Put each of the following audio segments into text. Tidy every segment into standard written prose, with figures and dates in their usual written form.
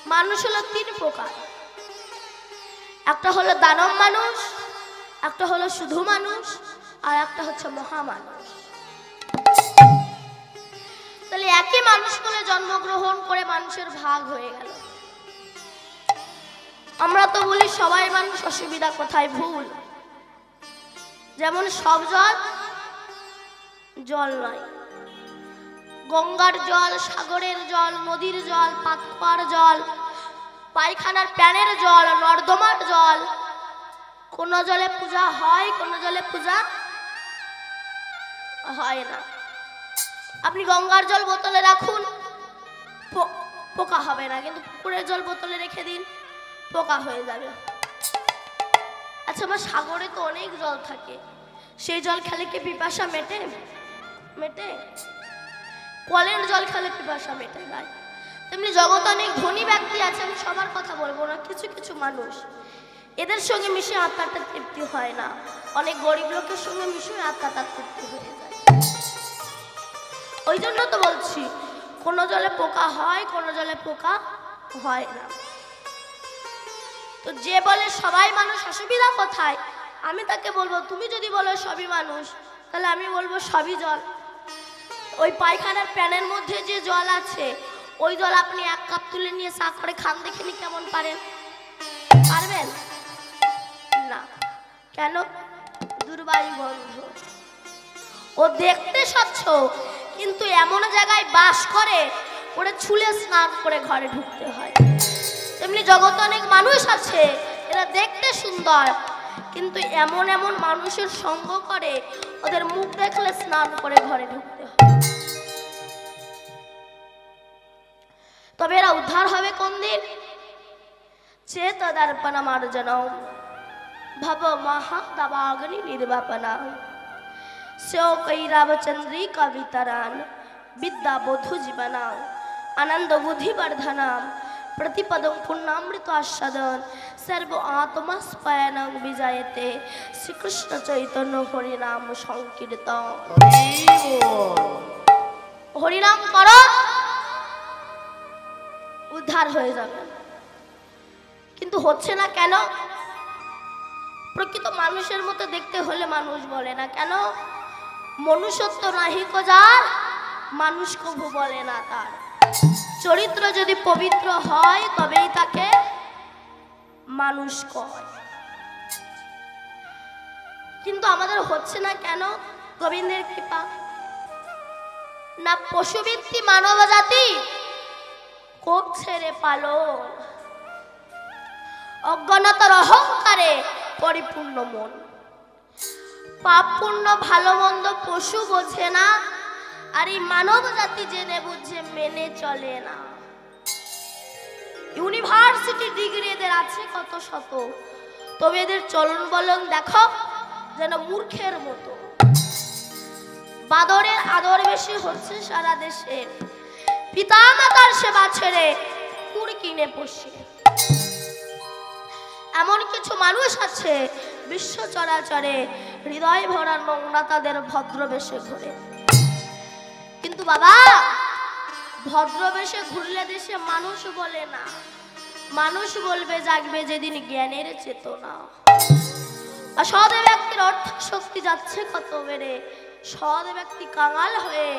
মানুষ হলো তিন প্রকার, একটা হলো দানব মানুষ, একটা হলো শুধু মানুষ, আর একটা হচ্ছে মহামানুষ। তাহলে একই মানুষ বলে জন্মগ্রহণ করে মানুষের ভাগ হয়ে গেল। আমরা তো বলি সবাই মানুষ, অসুবিধা কোথায়? ভুল। যেমন সব জল জল নয়, গঙ্গার জল, সাগরের জল, নদীর জল, পাতকুয়ার জল, পায়খানার প্যানের জল, নর্দমার জল, কোন জলে পূজা হয়, কোন জলে পূজা হয় না। আপনি গঙ্গার জল বোতলে রাখুন, পোকা হবে না, কিন্তু পুকুরের জল বোতলে রেখে দিন, পোকা হয়ে যাবে। আচ্ছা, আমার সাগরে তো অনেক জল থাকে, সেই জল খেলে কি পিপাসা মেটে? মেটে? কলের জল খেলে পিপাসা মেটে যায়। তেমনি জগতে অনেক ধনী ব্যক্তি আছে, আমি সবার কথা বলবো না, কিছু কিছু মানুষ, এদের সঙ্গে মিশে আত্মাটা তৃপ্তি হয় না। অনেক গরিব লোকের সঙ্গে মিশে আত্মাটা তৃপ্তি হয়ে যায়। ওই জন্য তো বলছি, কোন জলে পোকা হয়, কোন জলে পোকা হয় না। তো যে বলে সবাই মানুষ, অসুবিধা কোথায়? আমি তাকে বলবো, তুমি যদি বলো সবই মানুষ, তাহলে আমি বলবো সবই জল। ওই পায়খানার প্যানের মধ্যে যে জল আছে, ওই জল আপনি এক কাপ তুলে নিয়ে চা করে খান, দেখেনি কেমন পারেন? পারবেন না। কেন? দুর্বায়ু গন্ধ। ও দেখতে স্বচ্ছ, কিন্তু এমন জায়গায় বাস করে, ওরে ছুলে স্নান করে ঘরে ঢুকতে হয়। তেমনি জগতে অনেক মানুষ আছে, এরা দেখতে সুন্দর, কিন্তু এমন এমন মানুষের সঙ্গ করে, ওদের মুখ দেখলে স্নান করে ঘরে ঢুকতে হয়। তবে এরা উদ্ধার হবে কোন দিন? চেতদর্পণ মার্জনম ভব মহাদাবাগ্নি নির্বাপনা শোকৈরাবচন্দ্রিকা বিতরান বিদ্যা বধু জীবনা আনন্দ বুদ্ধি বর্ধনম प्रतिपदं पुण्णामृत आस्वादन सर्व आत्मा स्पयनं विजयते श्री कृष्ण चैतन्य हरिनाम संकीर्तन। हरिनाम करो, उद्धार हो जाবে। কিন্তু হচ্ছে না কেন? প্রকৃত মানুষের মতো দেখতে হলে মানুষ বলে না কেন? মনুষ্যত্ব নাহি কো যার, মানুষ কভু বলে না তার। চরিত্র যদি পবিত্র হয় তবেই তাকে মানুষ কয়। কিন্তু আমাদের হচ্ছে না কেন? গোবিন্দের কৃপা না। পশুবৃত্তি মানব জাতি করছে রে পালন, অজ্ঞানতার অহংকারে পরিপূর্ণ মন। পাপ পুণ্য ভালো মন্দ পশু বোঝে না, আর এই মানব জাতি জেনে বুঝে মেনে চলে না। ইউনিভার্সিটি ডিগ্রি এদের আছে কত শত, তবে এদের চলন বলন দেখো যেন মূর্খের মতো। বাদরের আদর বেশি হচ্ছে সারা দেশে, পিতা মাতার সেবা ছেড়ে কুকুর কিনে পোষে। এমন কিছু মানুষ আছে বিশ্ব চরাচরে হৃদয় ভরা নোংরা তাদের ভদ্রবেশে ঘুরে। কিন্তু বাবা, ভদ্রবেশে ঘুরলে দেশে মানুষ বলে না, মানুষ বলবে জাগবে যেদিন জ্ঞানের চেতনা। অসৎ ব্যক্তির অর্থ শক্তি যাচ্ছে কত বেড়ে, সৎ ব্যক্তি কাঙাল হয়ে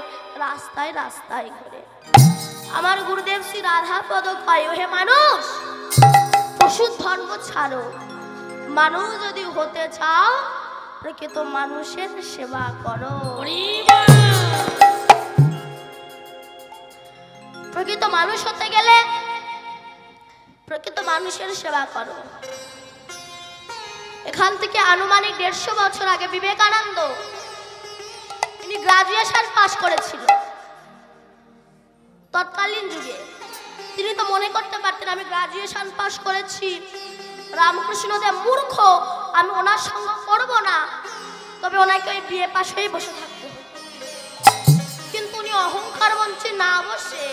রাস্তায় রাস্তায় ঘুরে। আমার গুরুদেব শ্রী রাধাপদ কয়, হে মানুষ, পশু ধর্ম ছাড়ো, মানুষ যদি হতে চাও প্রকৃত মানুষের সেবা করো। প্রকৃত মানুষ হতে গেলে প্রকৃত মানুষের সেবা করো। এখান থেকে আনুমানিক 150 বছর আগে বিবেকানন্দ, তিনি গ্রাজুয়েশন পাস করেছিল। তৎকালীন যুগে তিনি তো মনে করতে পারতেন আমি গ্রাজুয়েশন পাস করেছি, রামকৃষ্ণদেব মূর্খ, আমি ওনার সঙ্গ করব না, তবে ওনাকে ওই বিয়ে পাস হয়ে বসে থাকতে হতো। কিন্তু উনি অহংকার মঞ্চে না বসে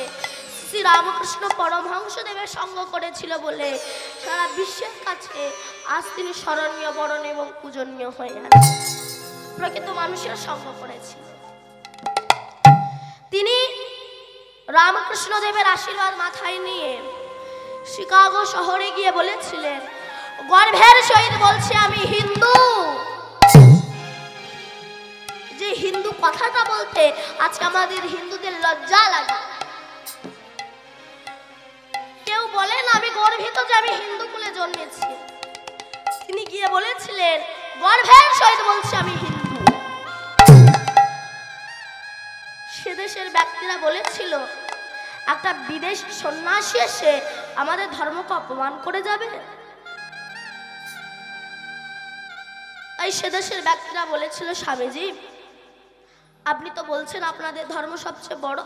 শ্রী রামকৃষ্ণ পরমহংসদেবের সঙ্গ করেছিল বলে সারা বিশ্বের কাছে আজ তিনি স্মরণীয়, বরণ এবং পূজনীয় হয়ে আছেন। প্রকৃত মানুষের সঙ্গ করেছিল। তিনি রামকৃষ্ণ দেবের আশীর্বাদ মাথায় নিয়ে শিকাগো শহরে গিয়ে বলেছিলেন, গর্ভের সহিত বলছে আমি হিন্দু। যে হিন্দু কথাটা বলতে আজকে আমাদের হিন্দুদের লজ্জা লাগে। কেউ বলেন আমি গর্বিত যে আমি হিন্দু কুলে জন্মেছি। তিনি গিয়ে বলেছিলেন, গর্ভের সহিত বলছে আমি হিন্দু। সে দেশের ব্যক্তিরা বলেছিল, একটা বিদেশি সন্ন্যাসী এসে আমাদের ধর্মকে অপমান করে যাবে। তাই সে দেশের ব্যক্তিরা বলেছিল, স্বামীজি আপনি তো বলছেন আপনাদের ধর্ম সবচেয়ে বড়,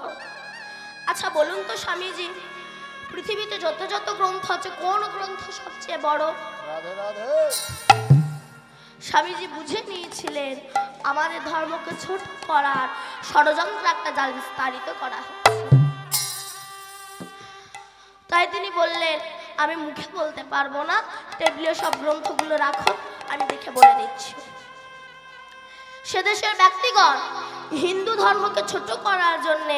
আচ্ছা বলুন তো স্বামীজি, পৃথিবীতে যত যত গ্রন্থ আছে কোন গ্রন্থ সবচেয়ে বড়? স্বামীজি বুঝে নিয়েছিলেন আমাদের ধর্মকে ছোট করার ষড়যন্ত্র একটা জাল বিস্তারিত করা হচ্ছে। তাই তিনি বললেন, আমি মুখে বলতে পারবো না, টেবিলে সব গ্রন্থগুলো রাখো, আমি দেখে বলে দিচ্ছি। সে দেশের ব্যক্তিগণ হিন্দু ধর্মকে ছোট করার জন্য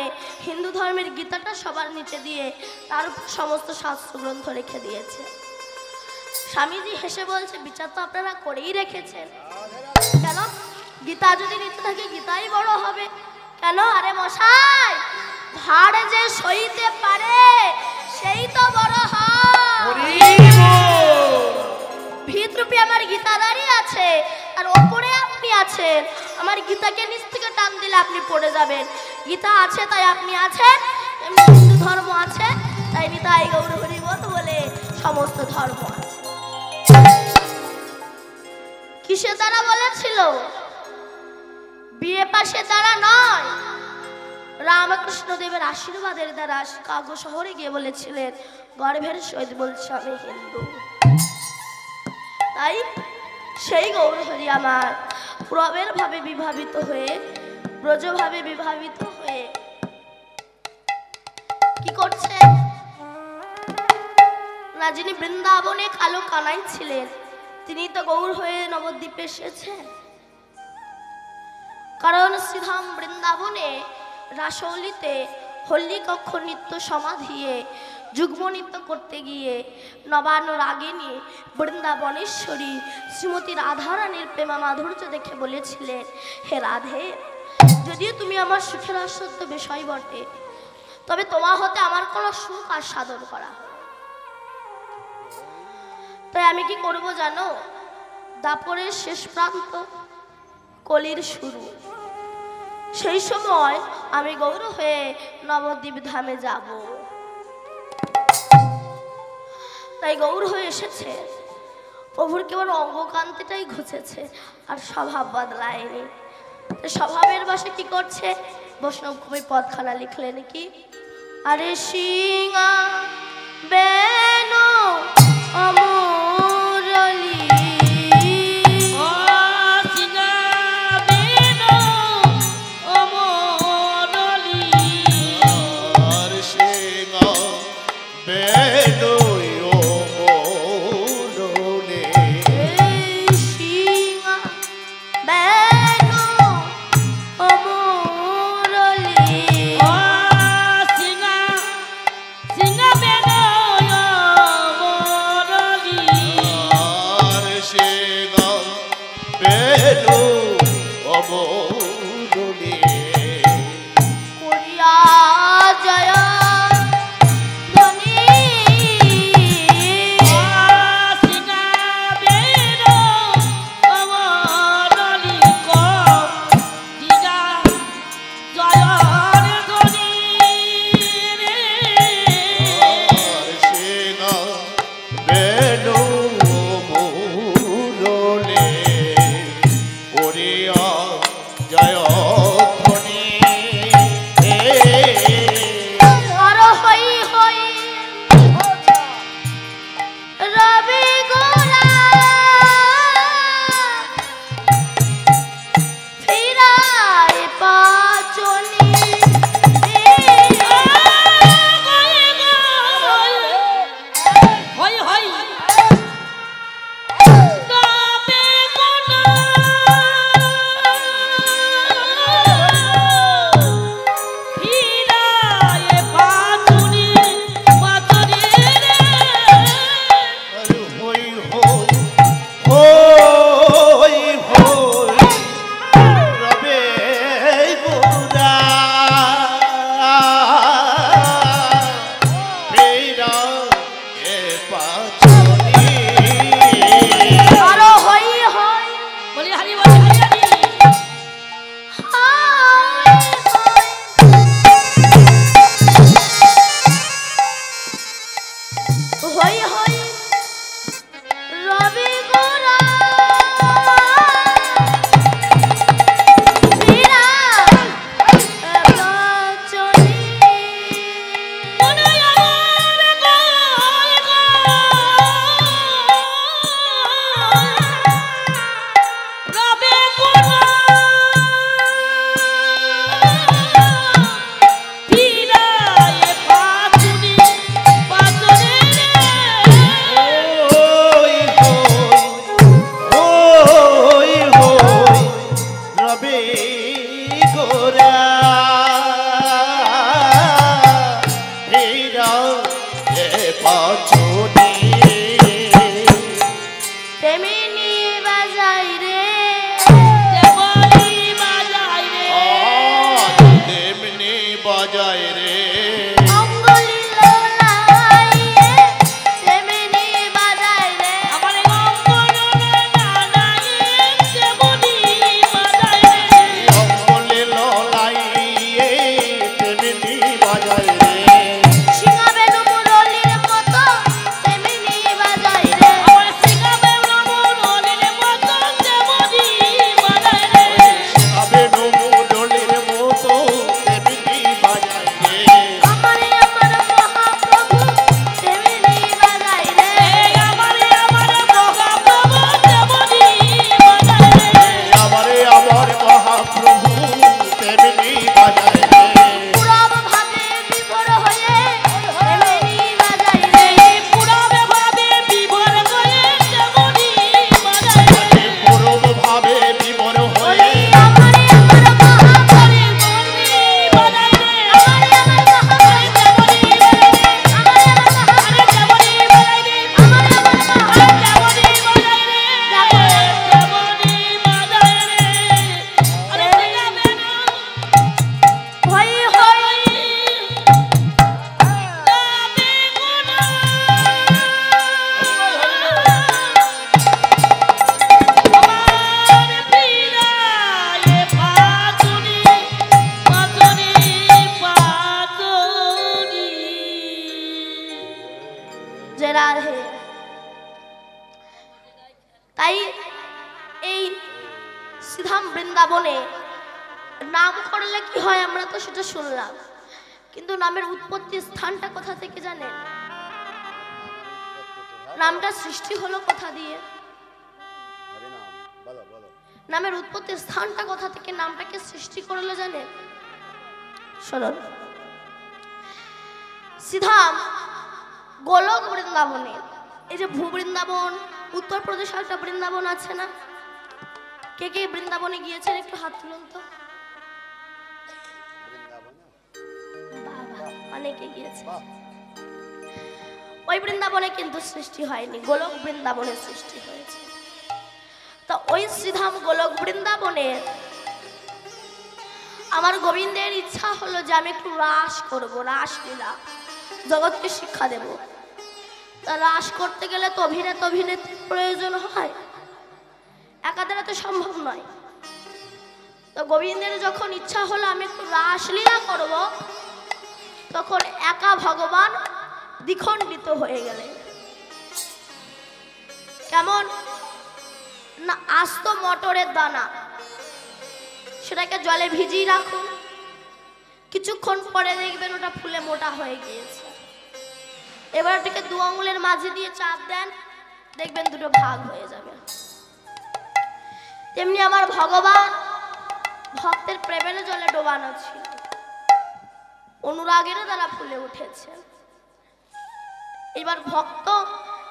হিন্দু ধর্মের গীতাটা সবার নিচে দিয়ে তার উপর সমস্ত শাস্ত্র গ্রন্থ রেখে দিয়েছে। স্বামীজি হেসে বলছে, বিচার তো আপনারা করেই রেখেছেন, কেন গীতা যদি নিচে থাকে গীতাই বড় হবে কেন? আরে মশাই, ভাড় যে সইতে পারে সেই তো বড় হয়। ভিতরূপে আমার গীতা দাঁড়িয়ে আছে, আর ওপরে আপনি আছেন। আমার গীতাকে নিচ থেকে টান দিলে আপনি পড়ে যাবেন। গীতা আছে তাই আপনি আছেন, হিন্দু ধর্ম আছে তাই নিতাই গৌর হরি বল বলে সমস্ত ধর্ম আছে। কিসের দ্বারা বলেছিল? বিয়ে পাশের দ্বারা নয়, রামকৃষ্ণ দেবের আশীর্বাদের দ্বারা শিকাগো শহরে গিয়ে বলেছিলেন, গর্ভের সহিত বলছে আমি হিন্দু। তাই সেই গৌর হরি আমার প্রবের ভাবে বিভাবিত হয়ে, ব্রজভাবে বিভাবিত হয়ে কি করছে না, যিনি বৃন্দাবনে কালো কানাই ছিলেন তিনি তো গৌর হয়ে নবদ্বীপে এসেছেন। কারণ শ্রীধাম বৃন্দাবনে রাসৌলিতে হল্লি কক্ষ নৃত্য সমাধিয়ে যুগ্ম নৃত্য করতে গিয়ে নবানুরাগিনী বৃন্দাবনেশ্বরী শ্রীমতী রাধারানীর প্রেমা মাধুর্য দেখে বলেছিলেন, হে রাধে, যদিও তুমি আমার সুখের আস্বাদ্য বিষয় বটে, তবে তোমার হতে আমার কোনো সুখ আর সাধন করা। তাই আমি কি করব জানো? দাপরের শেষ প্রান্ত, কলির শুরু, সেই সময় আমি গৌর হয়ে নবদ্বীপ ধামে যাব। তাই গৌর হয়ে এসেছে, প্রভুর কেবল অঙ্গকান্তিটাই ঘুচেছে আর স্বভাব বদলায়নি। স্বভাবের বশে কি করছে? বৈষ্ণব কবি পদখানা লিখলেন কি, আরে সিংহা বেনো অমরলি করিয়া জয় ধ্বনি হই হই রবি গোরা তাই এই শ্রীধাম বৃন্দাবনে নাম করলে কি হয় আমরা তো সেটা শুনলাম, কিন্তু নামের উৎপত্তি স্থানটা কোথা থেকে জানেন? নামটা সৃষ্টি হলো কোথা দিয়ে? নামের উৎপত্তি স্থানটা কোথা থেকে, নামটাকে সৃষ্টি করলো জানেন? শুনুন, শ্রীধাম গোলক বৃন্দাবনে, এই যে ভূ বৃন্দাবন, উত্তরপ্রদেশে একটা বৃন্দাবন আছে না? কে কে বৃন্দাবনে গিয়েছেন একটু হাত তুলুন তো। অনেকে গিয়েছে। ওই বৃন্দাবনে কিন্তু সৃষ্টি হয়নি, গোলক বৃন্দাবনে সৃষ্টি হয়েছে। তো ওই শ্রীধাম গোলক বৃন্দাবনে আমার গোবিন্দের ইচ্ছা হলো যে আমি একটু রাস করব, রাসলীলা, জগৎকে শিক্ষা দেব। তা রাস করতে গেলে তো অভিনেত্রীর প্রয়োজন হয়, একাধারে তো সম্ভব নয়। তো গোবিন্দের যখন ইচ্ছা হলো আমি একটু রাসলীলা করব, তখন একা ভগবান দ্বিখণ্ডিত হয়ে গেলেন। কেমন না, আস্ত মটরের দানা, সেটাকে জলে ভিজিয়ে রাখুন, কিছুক্ষণ পরে দেখবেন ওটা ফুলে মোটা হয়ে গিয়েছে। এবার ওটাকে 2 আঙুলের মাঝে দিয়ে চাপ দেন, দেখবেন দুটো ভাগ হয়ে যাবে। তেমনি আমার ভগবান ভক্তের প্রেমের জলে ডোবানো ছিল, অনুরাগের দ্বারা ফুলে উঠেছে। এবার ভক্ত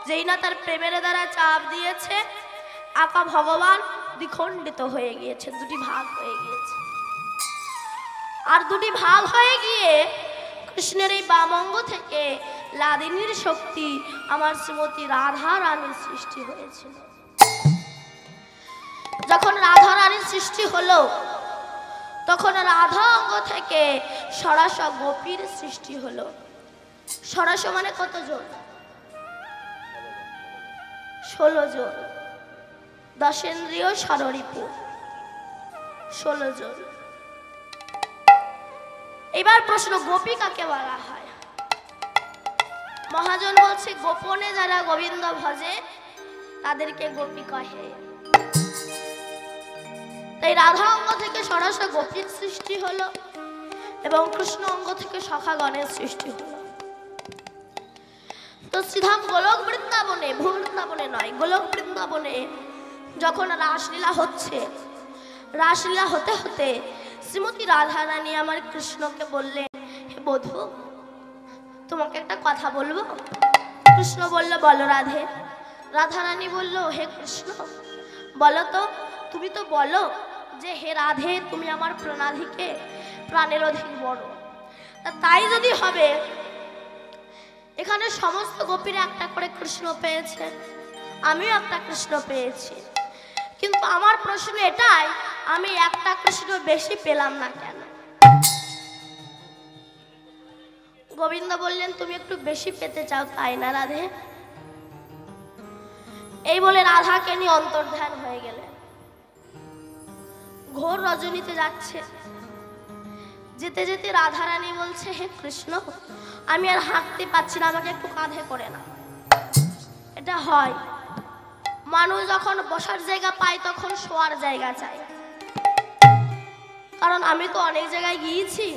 যেই না তার প্রেমের দ্বারা চাপ দিয়েছে, আকা ভগবান দ্বিখণ্ডিত হয়ে গিয়েছে, দুটি ভাগ হয়ে গিয়েছে। আর দুটি ভাগ হয়ে গিয়ে কৃষ্ণের এই বাম অঙ্গ থেকে লাদিনীর শক্তি আমার শ্রীমতী রাধা রানীর সৃষ্টি হয়েছিল। যখন রাধা রানীর সৃষ্টি হলো, তখন রাধা অঙ্গ থেকে সরস গোপীর সৃষ্টি হলো। সরস মানে কতজন? 16 জন। দশেন্দ্রিয় ষড়রিপু 16 জন। এবার প্রশ্ন, গোপী কাকে বলা হয়? মহাজন বলছে গোপনে যারা গোবিন্দ ভজে তাদেরকে গোপী কহে। তাই রাধা অঙ্গ থেকে সরাসরি গোপীর সৃষ্টি হলো এবং কৃষ্ণ অঙ্গ থেকে সখাগণের সৃষ্টি হলো। তো শ্রীধাম গোলক বৃন্দাবনে, বৃন্দাবনে নয়, গোলক বৃন্দাবনে যখন রাসলীলা হচ্ছে, রাসলীলা হতে হতে শ্রীমতী রাধা রানী আমার কৃষ্ণকে বললেন, হে বধূ তোমাকে একটা কথা বলবো। কৃষ্ণ বলল, বলো রাধে। রাধা রানী বলল, হে কৃষ্ণ বলো তো। তুমি তো বলো যে হে রাধে তুমি আমার প্রাণাধিকে, প্রাণের অধিক বড়। তাই যদি হবে, এখানে সমস্ত গোপীরা একটা করে কৃষ্ণ পেয়েছে, আমিও একটা কৃষ্ণ পেয়েছি, কিন্তু আমার প্রশ্ন এটাই, আমি একটা কৃষ্ণ বেশি পেলাম না কেন? গোবিন্দ বললেন, তুমি একটু বেশি পেতে চাও তাই না রাধে? এই বলে রাধাকে নিয়ে অন্তর্ধান হয়ে গেলেন। ঘোর রজনীতে যাচ্ছে, যেতে যেতে রাধা রানী বলছে, হে কৃষ্ণ আমি আর হাঁটতে পারছি না, আমাকে একটু কাঁধে করে না। এটা হয়, মানুষ যখন বসার জায়গা পায় তখন শোয়ার জায়গা চায়। কারণ আমি তো অনেক জায়গায় গিয়েছি,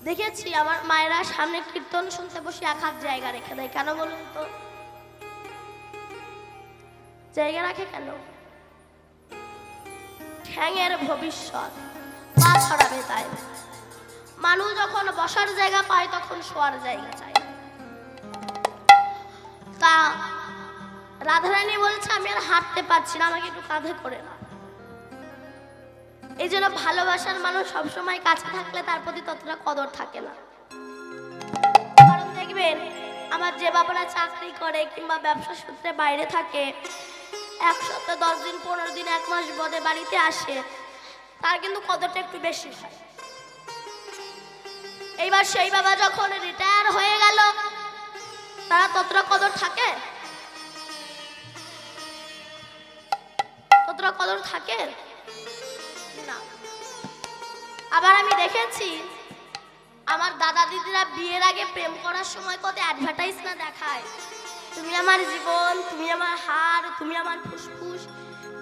দেখেছি আমার মায়েরা সামনে কীর্তন শুনতে বসে এক হাত জায়গা রেখে দেয়। কেন বলুন তো? জায়গা রাখে কেন? ঠ্যাঙের ভবিষ্যৎ, পা ছড়াবে তাই। মানুষ যখন বসার জায়গা পায় তখন শোয়ার জায়গা চায়। তা রাধারানী বলছে, আমি আর হাঁটতে পারছি না, আমাকে একটু কাঁধে করে না। এই জন্য ভালোবাসার মানুষ সবসময় কাছে থাকলে তার প্রতি ততটা কদর থাকে না। কারণ দেখবেন আমার যে বাবারা চাকরি করে কিংবা ব্যবসা সূত্রে বাইরে থাকে, এক সপ্তাহ 10 দিন 15 দিন 1 মাস বাদে বাড়িতে আসে, তার কিন্তু কদরটা একটু বেশি হয়। এইবার সেই বাবা যখন রিটায়ার হয়ে গেল, তারা ততটা কদর থাকে? ততটা কদর থাকে না। আবার আমি দেখেছি আমার দাদা দিদিরা বিয়ের আগে প্রেম করার সময় কত অ্যাডভার্টাইজ না দেখায়, তুমি আমার জীবন, তুমি আমার হাড়, তুমি আমার ফুসফুস।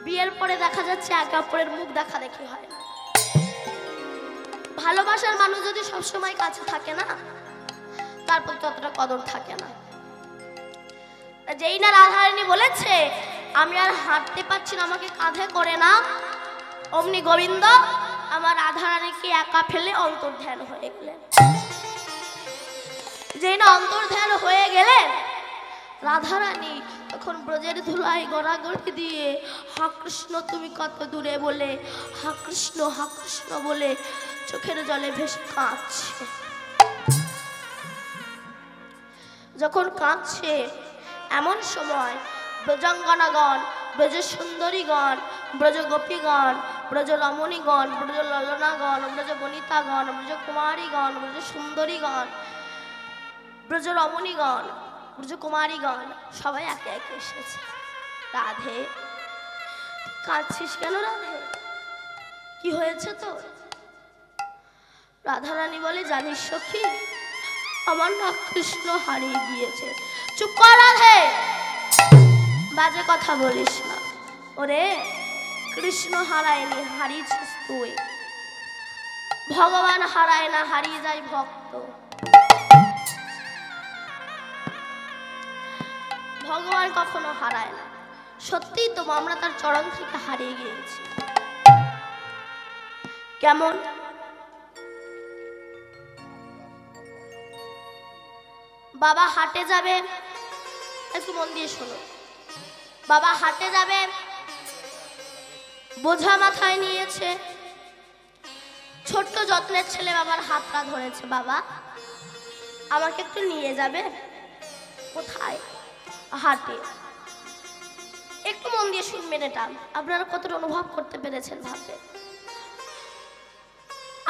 বিয়ের পরে দেখা যাচ্ছে একে অপরের মুখ দেখা দেখি হয় না। ভালোবাসার মানুষ যদি সবসময় কাছে থাকে না, তারপর ততটা কদর থাকে না। যেই না রাধারানী বলেছে আমি আর হাঁটতে পারছি না, আমাকে কাঁধে করে না, অমনি গোবিন্দ আমার রাধারানীকে একা ফেলে অন্তর্ধান হয়ে গেলেন। যেই না অন্তর্ধান হয়ে গেলেন, রাধারানী তখন ব্রজের ধুলাই গড়াগড়ি দিয়ে হা কৃষ্ণ তুমি কত দূরে বলে হা কৃষ্ণ বলে চোখের জলে ভেসে কাঁদছে। যখন কাঁদছে এমন সময় ব্রজাঙ্গনাগণ, ব্রজ সুন্দরীগণ, ব্রজ গোপীগণ, ব্রজ রমণীগণ, ব্রজ ললনাগণ, ব্রজ বনিতাগণ, ব্রজ কুমারীগণ, ব্রজ সুন্দরীগণ, ব্রজ রমণীগণ, ব্রজ কুমারীগণ সবাই একে একে এসেছে। রাধে কাঁদছিস কেন রাধে? কি হয়েছে তো? রাধারানী বলে, জানিস সখী আমার না কৃষ্ণ হারিয়ে গিয়েছে। চুপ কর রাধে, বাজে কথা বলিস না। ওরে কৃষ্ণ হারায়নি, হারিয়েছিস তুই। ভগবান হারায় না, হারিয়ে যায় ভক্ত। ভগবান কখনো হারায় না। সত্যি তো আমরা তার চরণ থেকে হারিয়ে গিয়েছি। কেমন? বাবা হাটে যাবে, একটু মন দিয়ে শোনো। বাবা হাটে যাবে, বোঝা মাথায় নিয়েছে, ছোট্ট যত্নের ছেলে বাবার হাতটা ধরেছে, বাবা আমাকে একটু নিয়ে যাবে। কোথায়? হাটে। একটু মন দিয়ে শুনবেন, এটা আপনারা কতটা অনুভব করতে পেরেছেন ভাববে।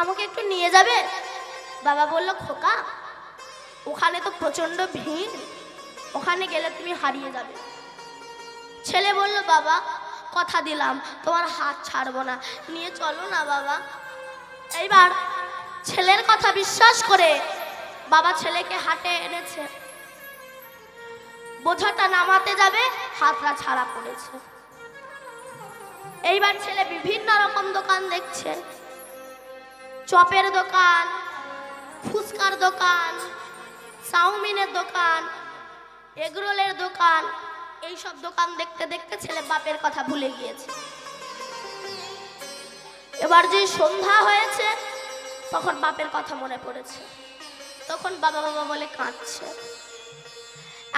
আমাকে একটু নিয়ে যাবে? বাবা বলল, খোকা ওখানে তো প্রচন্ড ভিড়, ওখানে গেলে তুমি হারিয়ে যাবে। ছেলে বলল, বাবা কথা দিলাম তোমার হাত ছাড়বো না, নিয়ে চলো না বাবা। এইবার ছেলের কথা বিশ্বাস করে বাবা ছেলেকে হাটে এনেছে। বোঝাটা নামাতে যাবে, হাতটা ছাড়া পড়েছে। এইবার ছেলে বিভিন্ন রকম দোকান দেখছে, চপের দোকান, ফুচকার দোকান, চাউমিনের দোকান, এগরোলের দোকান, এইসব দোকান দেখতে দেখতে ছেলে বাপের কথা ভুলে গিয়েছে। এবার যে সন্ধ্যা হয়েছে তখন বাপের কথা মনে পড়েছে, তখন বাবা বাবা বলে কাঁদছে।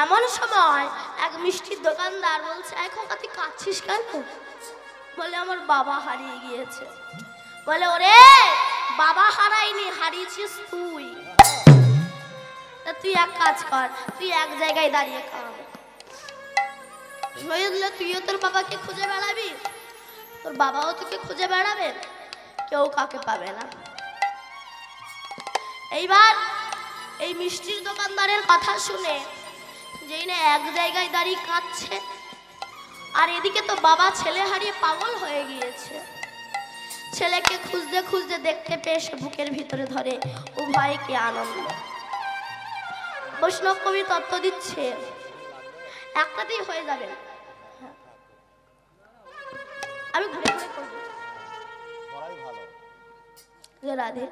এমন সময় এক মিষ্টির দোকানদার বলছে, এখন তুই কাঁদছিস কেন? বলে আমার বাবা হারিয়ে গিয়েছে। বলে ওরে বাবা হারায়নি, হারিয়েছিস তুই। তুই এক কাজ কর, তুই এক জায়গায় দাঁড়িয়ে কাঁদ, বুঝলে তুইও তোর বাবাকে খুঁজে বেড়াবি, তোর বাবাও তোকে খুঁজে বেড়াবে, কেউ কাকে পাবে না। এইবার এই মিষ্টির দোকানদারের কথা শুনে যেই না এক জায়গায় দাঁড়িয়ে কাঁদছে, আর এদিকে তো বাবা ছেলে হারিয়ে পাগল হয়ে গিয়েছে। ছেলেকে খুঁজতে খুঁজতে দেখতে পেয়ে সে বুকের ভিতরে ধরে, উভয় কি আনন্দ। বৈষ্ণব কবি তত্ত্ব দিচ্ছে, একটাতেই হয়ে যাবে। আমি ঘুরে ঘুরে করবো রাধে।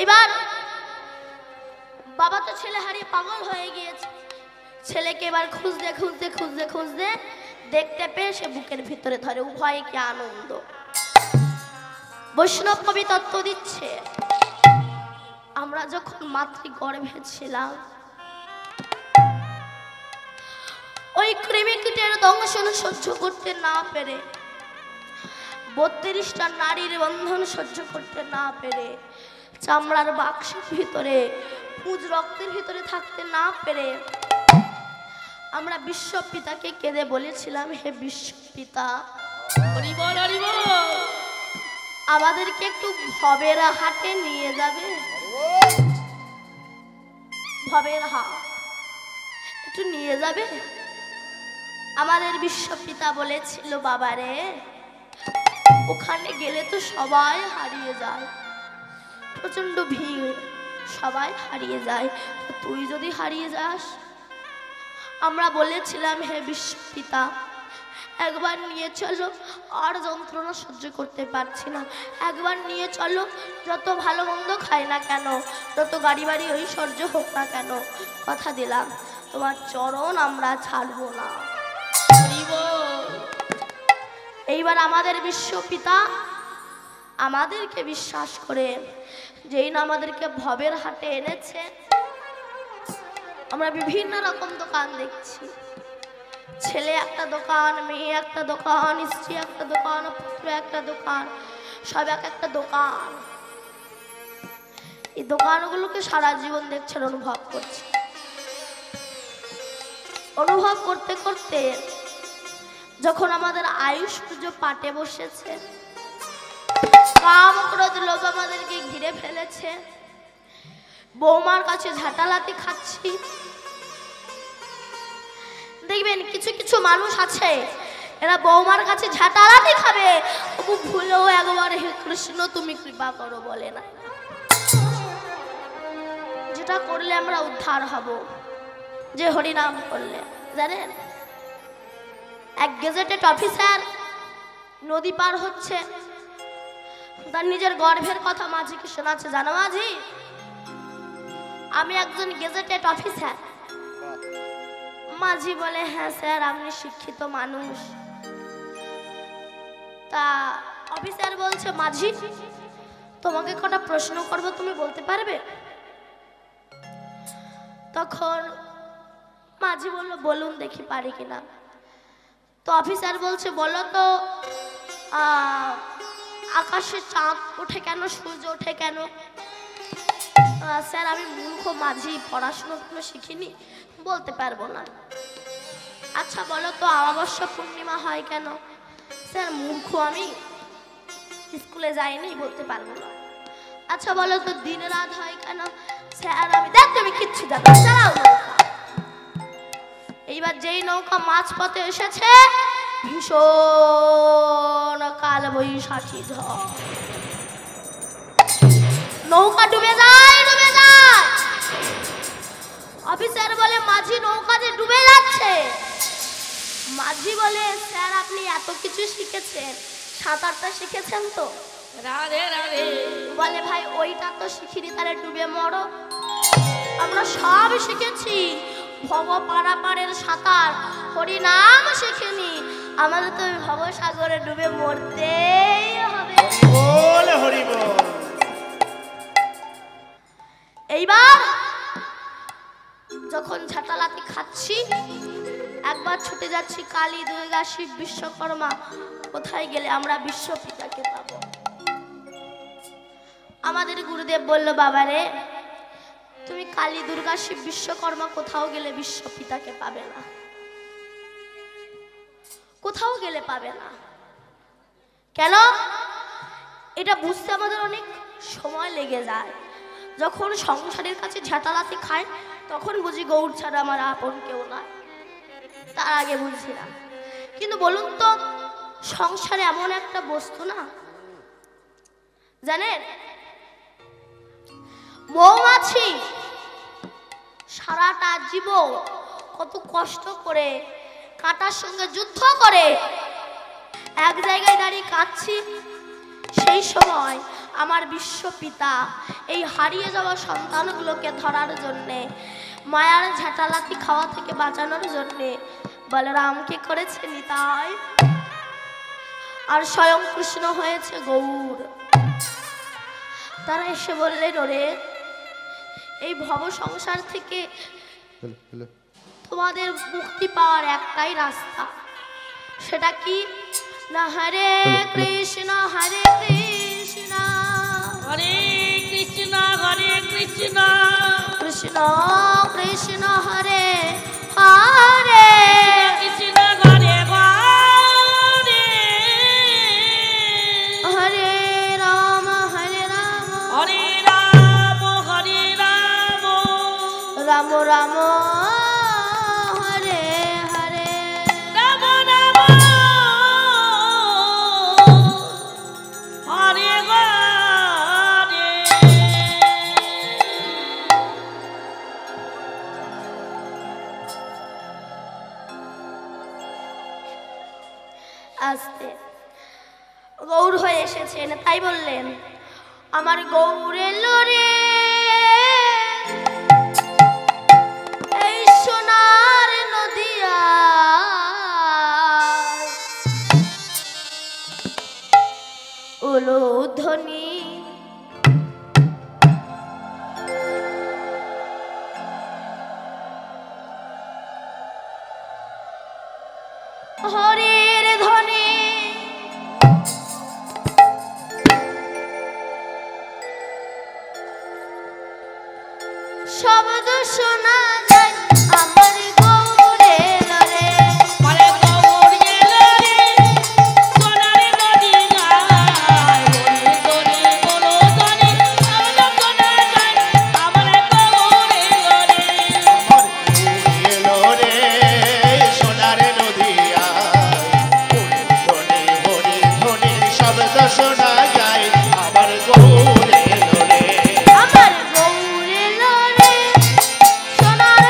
এইবার বাবা তো ছেলে হারিয়ে পাগল হয়ে গিয়েছে, ছেলেকে এবার খুঁজতে খুঁজতে খুঁজতে খুঁজতে দেখতে পেয়ে সে বুকের ভিতরে ধরে, উভয় কি আনন্দ। বৈষ্ণব কবি তত্ত্ব দিচ্ছে, আমরা যখন মাতৃগর্ভে ছিলাম, ওই কৃমিকীটের দংশন সহ্য করতে না পেরে, 32টা নারীর বন্ধন সহ্য করতে না পেরে, চামড়ার বাক্সের ভিতরে পুজ রক্তের ভিতরে থাকতে না পেরে আমরা বিশ্বপিতাকে কেঁদে বলেছিলাম, হে বিশ্বপিতা, আমাদেরকে একটু ভবের হাটে নিয়ে যাবে, ভবের হাট একটু নিয়ে যাবে। আমাদের বিশ্বপিতা বলেছিল, বাবারে ওখানে গেলে তো সবাই হারিয়ে যায়, প্রচন্ড ভিড়, সবাই হারিয়ে যায়, তুই যদি হারিয়ে যাস। আমরা বলেছিলাম, হে বিশ্বপিতা একবার নিয়ে চলো, আর যন্ত্রণা সহ্য করতে পারছি না, একবার নিয়ে চলো, যত ভালো মন্দ খাই না কেন, যত গাড়ি বাড়ি ঐশ্বর্য হোক না কেন, কথা দিলাম তোমার চরণ আমরা ছাড়বো না। এইবার আমাদের বিশ্বপিতা আমাদেরকে বিশ্বাস করে যেই না আমাদেরকে ভবের হাটে এনেছে, আমরা বিভিন্ন রকম দোকান দেখছি, ছেলে একটা দোকান, মেয়ে একটা দোকান, স্ত্রী একটা দোকান, পুত্র একটা দোকান, সব এক একটা দোকান। এই দোকানগুলোকে সারা জীবন দেখছেন, অনুভব করছে। অনুভব করতে করতে যখন আমাদের আয়ুষ পুজো পাটে বসেছে, কাম ক্রোধ লোভ আমাদেরকে ঘিরে ফেলেছে, বৌমার কাছে ঝাঁটালাতি খাচ্ছি। দেখবেন কিছু কিছু মানুষ আছে, এরা বৌমার কাছে ঝাঁটালাতি খাবে, তবু ভুলেও একবার হে কৃষ্ণ তুমি কৃপা করো বলে না। যেটা করলে আমরা উদ্ধার হব, যে হরিনাম করলে। জানেন এক গেজেটেড অফিসার নদী পার হচ্ছে, তার নিজের গর্ভের কথা মাঝিকে শোনাচ্ছে, জানো মাঝি আমি একজন গেজেটেড অফিসার। মাঝি বলে, হ্যাঁ স্যার আপনি শিক্ষিত মানুষ। তা অফিসার বলছে, মাঝি তোমাকে কটা প্রশ্ন করবো, তুমি বলতে পারবে? তখন মাঝি বলল, বলুন দেখি পারি কিনা। তো অফিসার বলছে, বলো তো আকাশে চাঁদ ওঠে কেন, সূর্য ওঠে কেন? স্যার আমি মূর্খ মাঝি, পড়াশোনা কোনো শিখিনি, বলতে পারবো না। আচ্ছা বলো তো অমাবস্যা পূর্ণিমা হয় কেন? স্যার মূর্খ আমি, স্কুলে যাইনি, বলতে পারবো না। আচ্ছা বলো তো দিন রাত হয় কেন? স্যার আমি, দেখ তুমি কিচ্ছু জানো না, চালাও নৌকা। এইবার যেই নৌকা মাছ পথে এসেছে, ভীষণ কাল বৈশাখী ঝড়, নৌকা ডুবে যায়, ডুবে যায়। মাঝি বলে, স্যার আপনি এত কিছু শিখেছেন, সাঁতারটা শিখেছেন তো? রাধে রাধে। বলে ভাই ওইটা তো শিখিনি, তাহলে ডুবে মরো। আমরা সব শিখেছি, ভব পারাপারের সাঁতার, হরিনাম শিখিনি, আমাদের তো ভবসাগরে ডুবে মরতেই হবে। বল হরি বল। এইবার যখন ঝাঁটালাতি খাচ্ছি, একবার ছুটে যাচ্ছি কালী, দুর্গা, শিব, বিশ্বকর্মা, কোথায় গেলে আমরা বিশ্বপিতাকে পাবো। আমাদের গুরুদেব বলল, বাবা রে তুমি কালী, দুর্গা, শিব, বিশ্বকর্মা কোথাও গেলে বিশ্বপিতাকে পাবে না, কোথাও গেলে পাবে না। কেন? এটা বুঝতে আমাদের অনেক সময় লেগে যায়। যখন সংসারের কাছে ঝাঁটালাতি খায় তখন বুঝি গৌর ছাড়া আমার আপন কেউ নয়, তার আগে বুঝি না। কিন্তু বলুন তো, সংসারে এমন একটা বস্তু না, জানেন মৌমাছি সারাটা জীবন কত কষ্ট করে কাঁটার সঙ্গে যুদ্ধ করে এক জায়গায় দাঁড়িয়ে কাঁদছি। সেই সময় আমার বিশ্বপিতা এই হারিয়ে যাওয়া সন্তানগুলোকে ধরার জন্যে, মায়ার ঝাঁটালাতি খাওয়া থেকে বাঁচানোর জন্যে বলরামকে করেছে নিতাই, আর স্বয়ং কৃষ্ণ হয়েছে গৌর। তারা এসে বললেন, ওরে এই ভব সংসার থেকে তোমাদের মুক্তি পাওয়ার একটাই রাস্তা, সেটা কি না? হরে কৃষ্ণ হরে কৃষ্ণ হরে কৃষ্ণ হরে কৃষ্ণ কৃষ্ণ কৃষ্ণ হরে হরে কৃষ্ণ হরে হরে হরে রাম হরে রাম হরে রাম হরে রাম রাম রাম হরে হরে রাম রাম হরে হরে। আস্তে গৌর হয়ে এসেছেন, তাই বললেন, আমার গৌর এলো রে এই সোনার নদিয়া, উলুধ্বনি হরির ধ্বনি শব্দ শোনা যায় আমার গৌরের রে। বলে গৌর এলো রে সোনার নদিয়ায়, উলুধ্বনি উলুধ্বনি শব্দ শোনা যায় আমার গৌর এলো রে। এলো রে সোনার নদিয়ায়, ধ্বনি ধ্বনি ধ্বনি শব্দ শোনা যায়, আমার গৌর এলো রে। আমার গৌর এলো রে সোনার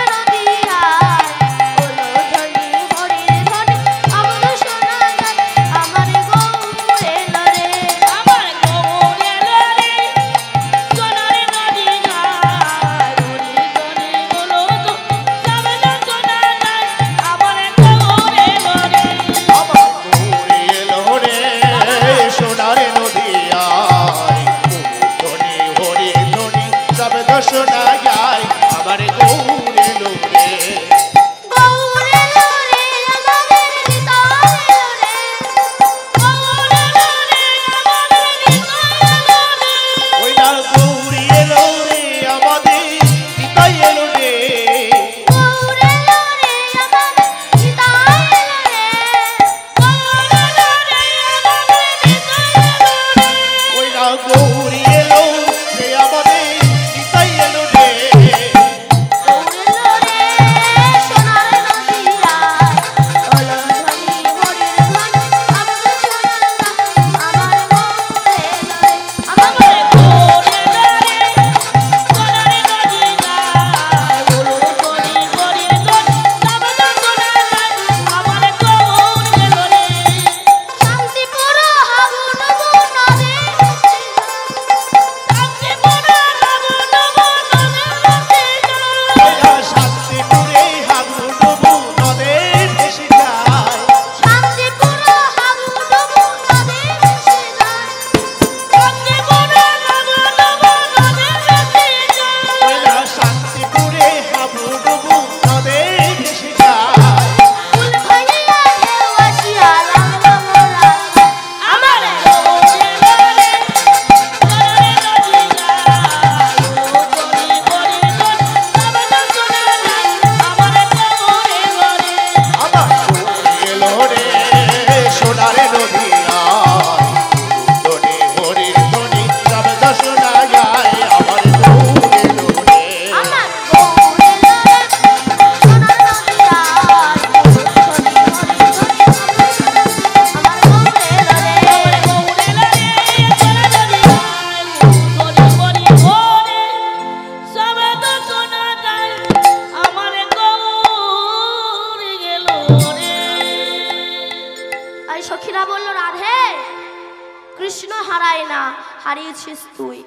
হারিয়েছিস তুই।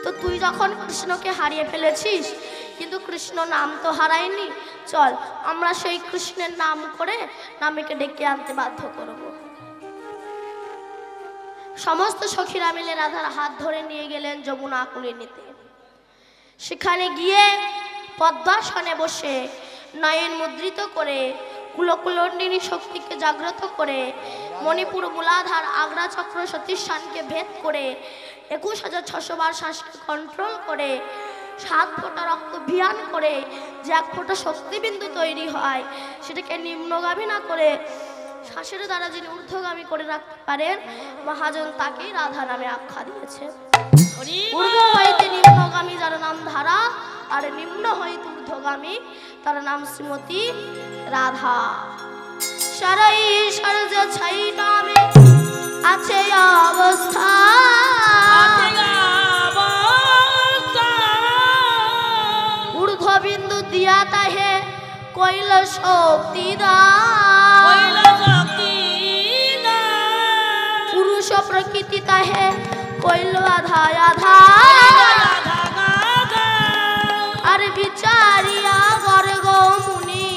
তো তুই যখন কৃষ্ণকে হারিয়ে ফেলেছিস, কিন্তু কৃষ্ণ নাম তো হারায়নি, চল আমরা সেই কৃষ্ণের নাম করে নামীকে ডেকে আনতে বাধ্য করব। সমস্ত সখীরা মিলে রাধার হাত ধরে নিয়ে গেলেন যমুনা কুলে নিতে। সেখানে গিয়ে পদ্মাসনে বসে নয়ন মুদ্রিত করে কুলকুলন্ডিনী শক্তিকে জাগ্রত করে মণিপুর মূলাধার আগ্রা চক্র সতীশানকে ভেদ করে 21,600 বার শ্বাসকে কন্ট্রোল করে 7 ফোঁটা রক্ত ভিয়ান করে যে 1 ফোঁটা শক্তিবিন্দু তৈরি হয়, সেটাকে নিম্নগামী না করে শ্বাসের দ্বারা যিনি ঊর্ধ্বগামী করে রাখতে পারেন, মহাজন তাকেই রাধা নামে আখ্যা দিয়েছে। ঊর্ধ্ব হইতে নিম্নগামী যার নাম ধারা, আর নিম্ন হইতে ঊর্ধ্বগামী তার নাম শ্রীমতী রাধা। সারাই সরজ ছাই নামে আছে অবস্থা, ঊর্ধ্ববিন্দু দিয়া তাহে কইল শক্তি দান, পুরুষ প্রকৃতি তাহে কইল আধা আধা, আর বিচারিয়া গর্গ মুনি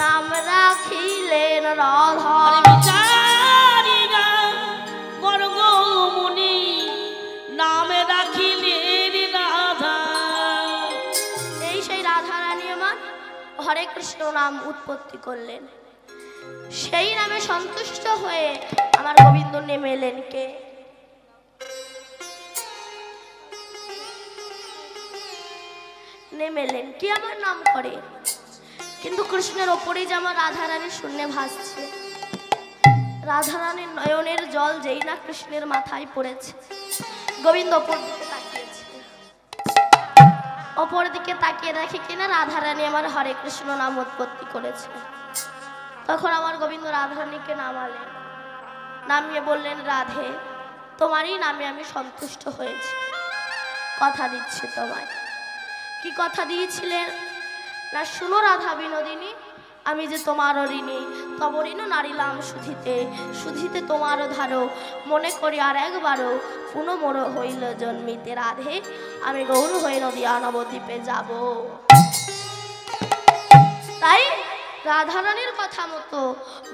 নাম রাখিলেন রাধা। বিচারিয়া গর্গ মুনি নাম রাখিলেন রাধা। এই সেই রাধা রানী আমার হরে কৃষ্ণ নাম উৎপত্তি করলেন। সেই নামে সন্তুষ্ট হয়ে আমার গোবিন্দ নেমে এলেন কে? নেমে এলেন কি আমার নাম করে, কিন্তু কৃষ্ণের ওপরেই যে আমার রাধা রানীর শূন্যে ভাসছে। রাধা রানীর নয়নের জল যেই না কৃষ্ণের মাথায় পড়েছে, গোবিন্দ ওপর দিকে তাকিয়েছে। অপর দিকে তাকিয়ে দেখে কিনা রাধা রানী আমার হরে কৃষ্ণ নাম উৎপত্তি করেছে। তখন আমার গোবিন্দ রাধা রানীকে নামালেন, নামিয়ে বললেন, রাধে তোমারই নামে আমি সন্তুষ্ট হয়েছি, কথা দিচ্ছি তোমায়। কি কথা দিয়েছিলেন না, শুনো রাধা বিনোদিনী, আমি যে তোমার ঋণী, তব ঋণ নারিলাম সুধিতে, সুধিতে তোমারও ধারো, মনে করি আর একবারও পুনঃ মোর হইল জন্মিতে। রাধে আমি গৌর হয়ে নদিয়া নবদ্বীপে যাব। তাই রাধারানীর কথা মতো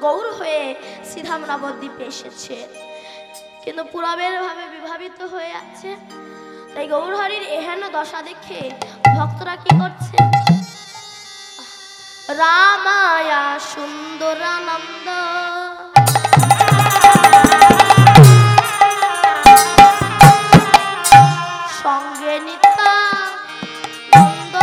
গৌর হয়ে সিধাম নবদ্বীপে এসেছে, কিন্তু পুরবের ভাবে বিভাবিত হয়ে আছে। তাই গৌরহরির এহেন দশা দেখে ভক্তরা কি করছে, রামায়া সুন্দরানন্দ সঙ্গে নিত্যানন্দ,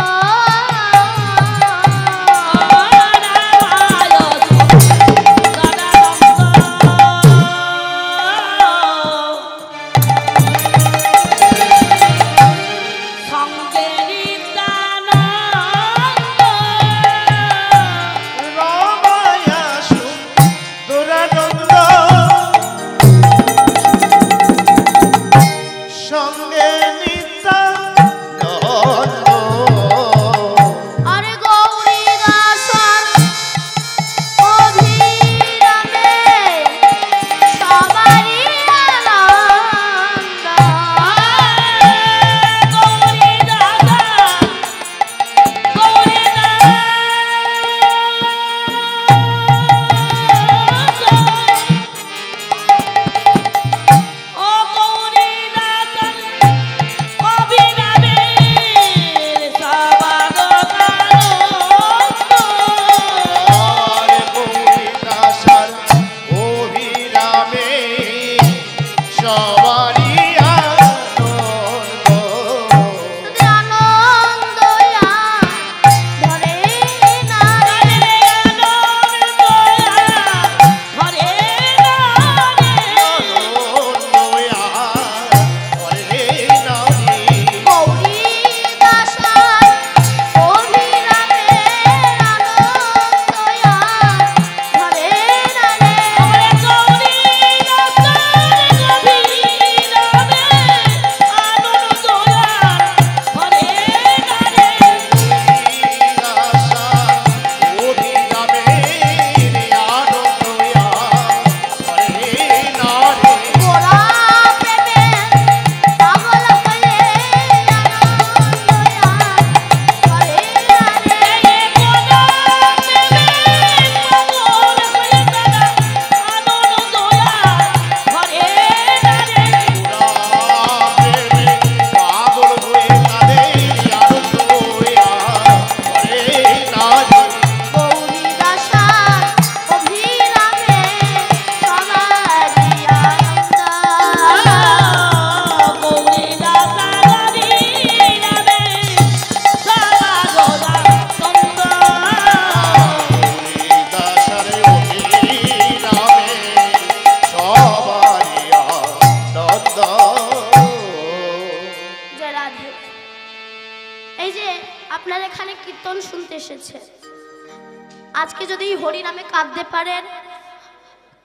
কীর্তন শুনতে এসেছে। আজকে যদি এই হরি নামে কাঁদতে পারেন,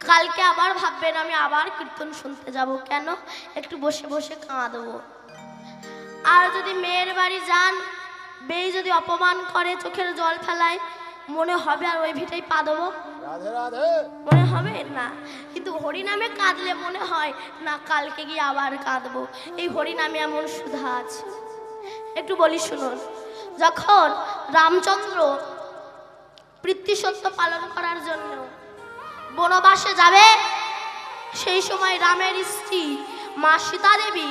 কালকে আবার ভাববেন আমি আবার কীর্তন শুনতে যাব। কেন? একটু বসে বসে কাঁদবো। আর যদি মেয়ের বাড়ি যান, বেই যদি অপমান করে, চোখের জল ফেলায়, মনে হবে আর ওই ভিটেই পা দেবো? মনে হবে না। কিন্তু হরি নামে কাঁদলে মনে হয় না কালকে গিয়ে আবার কাঁদবো। এই হরি নামে এমন সুধা আছে। একটু বলি শুনুন। যখন রামচন্দ্র পিতৃসত্য পালন করার জন্য বনবাসে যাবে, সেই সময় রামের স্ত্রী মা সীতা দেবী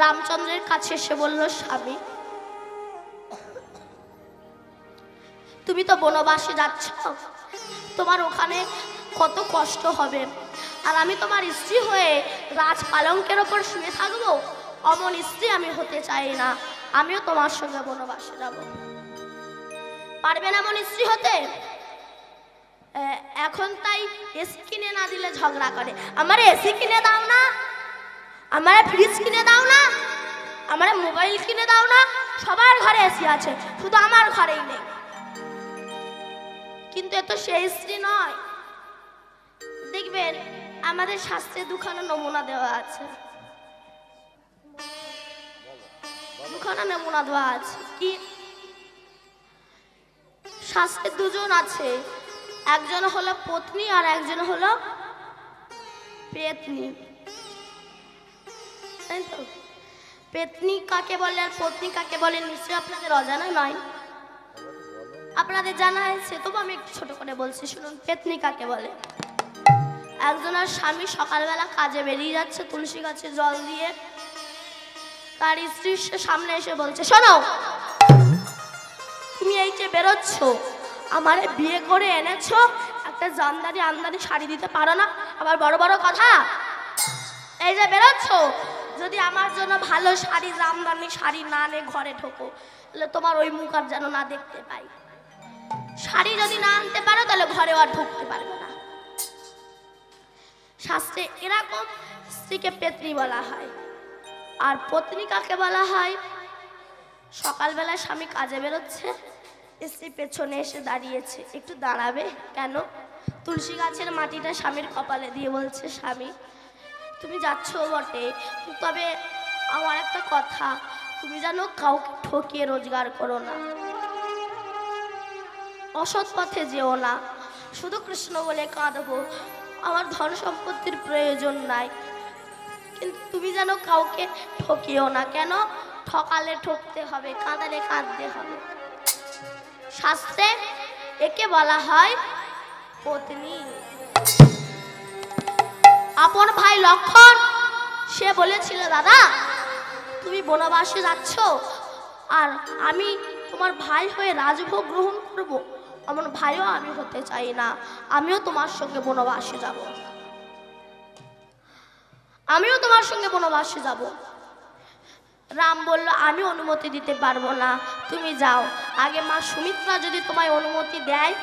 রামচন্দ্রের কাছে এসে বলল, স্বামী তুমি তো বনবাসে যাচ্ছ, তোমার ওখানে কত কষ্ট হবে, আর আমি তোমার স্ত্রী হয়ে রাজ পালঙ্কের ওপর শুয়ে থাকবো, অমন স্ত্রী আমি হতে চাই না, আমিও তোমার সঙ্গে বনবাসে যাব। পারবেন এমন স্ত্রী হতে? এখন তাই এসি কিনে না দিলে ঝগড়া করে, আমার এসি কিনে দাও না, আমার ফ্রিজ কিনে দাও না, আমার মোবাইল কিনে দাও না। সবার ঘরে এসি আছে, শুধু আমার ঘরেই নেই। কিন্তু এ তো সেই স্ত্রী নয়। দেখবেন আমাদের শাস্ত্রে দুখানা নমুনা দেওয়া আছে, দুখানা নমুনা দেওয়া আছে। কি? শাস্ত্রে দুজন আছে, একজন হলো পত্নী আর একজন হলো পেতনি। তাই তো? পেতনি কাকে বলে আর পত্নী কাকে বলে নিশ্চয়ই আপনাদের অজানা নয়, আপনাদের জানা আছে, তবু আমি একটু ছোট করে বলছি শুনুন। পেতনি কাকে বলে? একজনের স্বামী সকালবেলা কাজে বেরিয়ে যাচ্ছে, তুলসী গাছে জল দিয়ে, তার স্ত্রীর সামনে এসে বলছে, শোনো তুমি এই যে বেরোচ্ছ, আমারে বিয়ে করে এনেছো, একটা জামদানি আমদানি শাড়ি দিতে পারো না, আবার বড় বড় কথা। এই যে বেরোচ্ছ, যদি আমার জন্য ভালো শাড়ি জামদানি শাড়ি না নে ঘরে ঢোকো, তাহলে তোমার ওই মুখ আর যেন না দেখতে পাই। শাড়ি যদি না আনতে পারো তাহলে ঘরে আর ঢুকতে পারবে না। শাস্ত্রে এরকম স্ত্রীকে পেতনি বলা হয়। আর পত্নী কাকে বলা হয়? সকালবেলা স্বামী কাজে বেরোচ্ছে, স্ত্রী পেছনে এসে দাঁড়িয়েছে, একটু দাঁড়াবে? কেন? তুলসী গাছের মাটিটা স্বামীর কপালে দিয়ে বলছে, স্বামী তুমি যাচ্ছ বটে, তবে আমার একটা কথা, তুমি যেন কাউকে ঠকিয়ে রোজগার করো না, অসৎ পথে যেও না, শুধু কৃষ্ণ বলে কাঁদবো, আমার ধন সম্পত্তির প্রয়োজন নাই, কিন্তু তুমি যেন কাউকে ঠকিও না। কেন? ঠকালে ঠকতে হবে, কাঁদালে কাঁদতে হবে। শাস্ত্রে একে বলা হয় পত্নী। আপন ভাই লক্ষণ সে বলেছিল, দাদা তুমি বনবাসে যাচ্ছ, আর আমি তোমার ভাই হয়ে রাজভোগ গ্রহণ করব, আমার ভাইও আমি হতে চাই না, আমিও তোমার সঙ্গে বনবাসে যাব, আমিও তোমার সঙ্গে বনবাসে যাব। রাম বলল, আমি অনুমতি দিতে পারবো না, তুমি যাও, আগে মা সুমিত্রা যদি তোমায় অনুমতি দেয়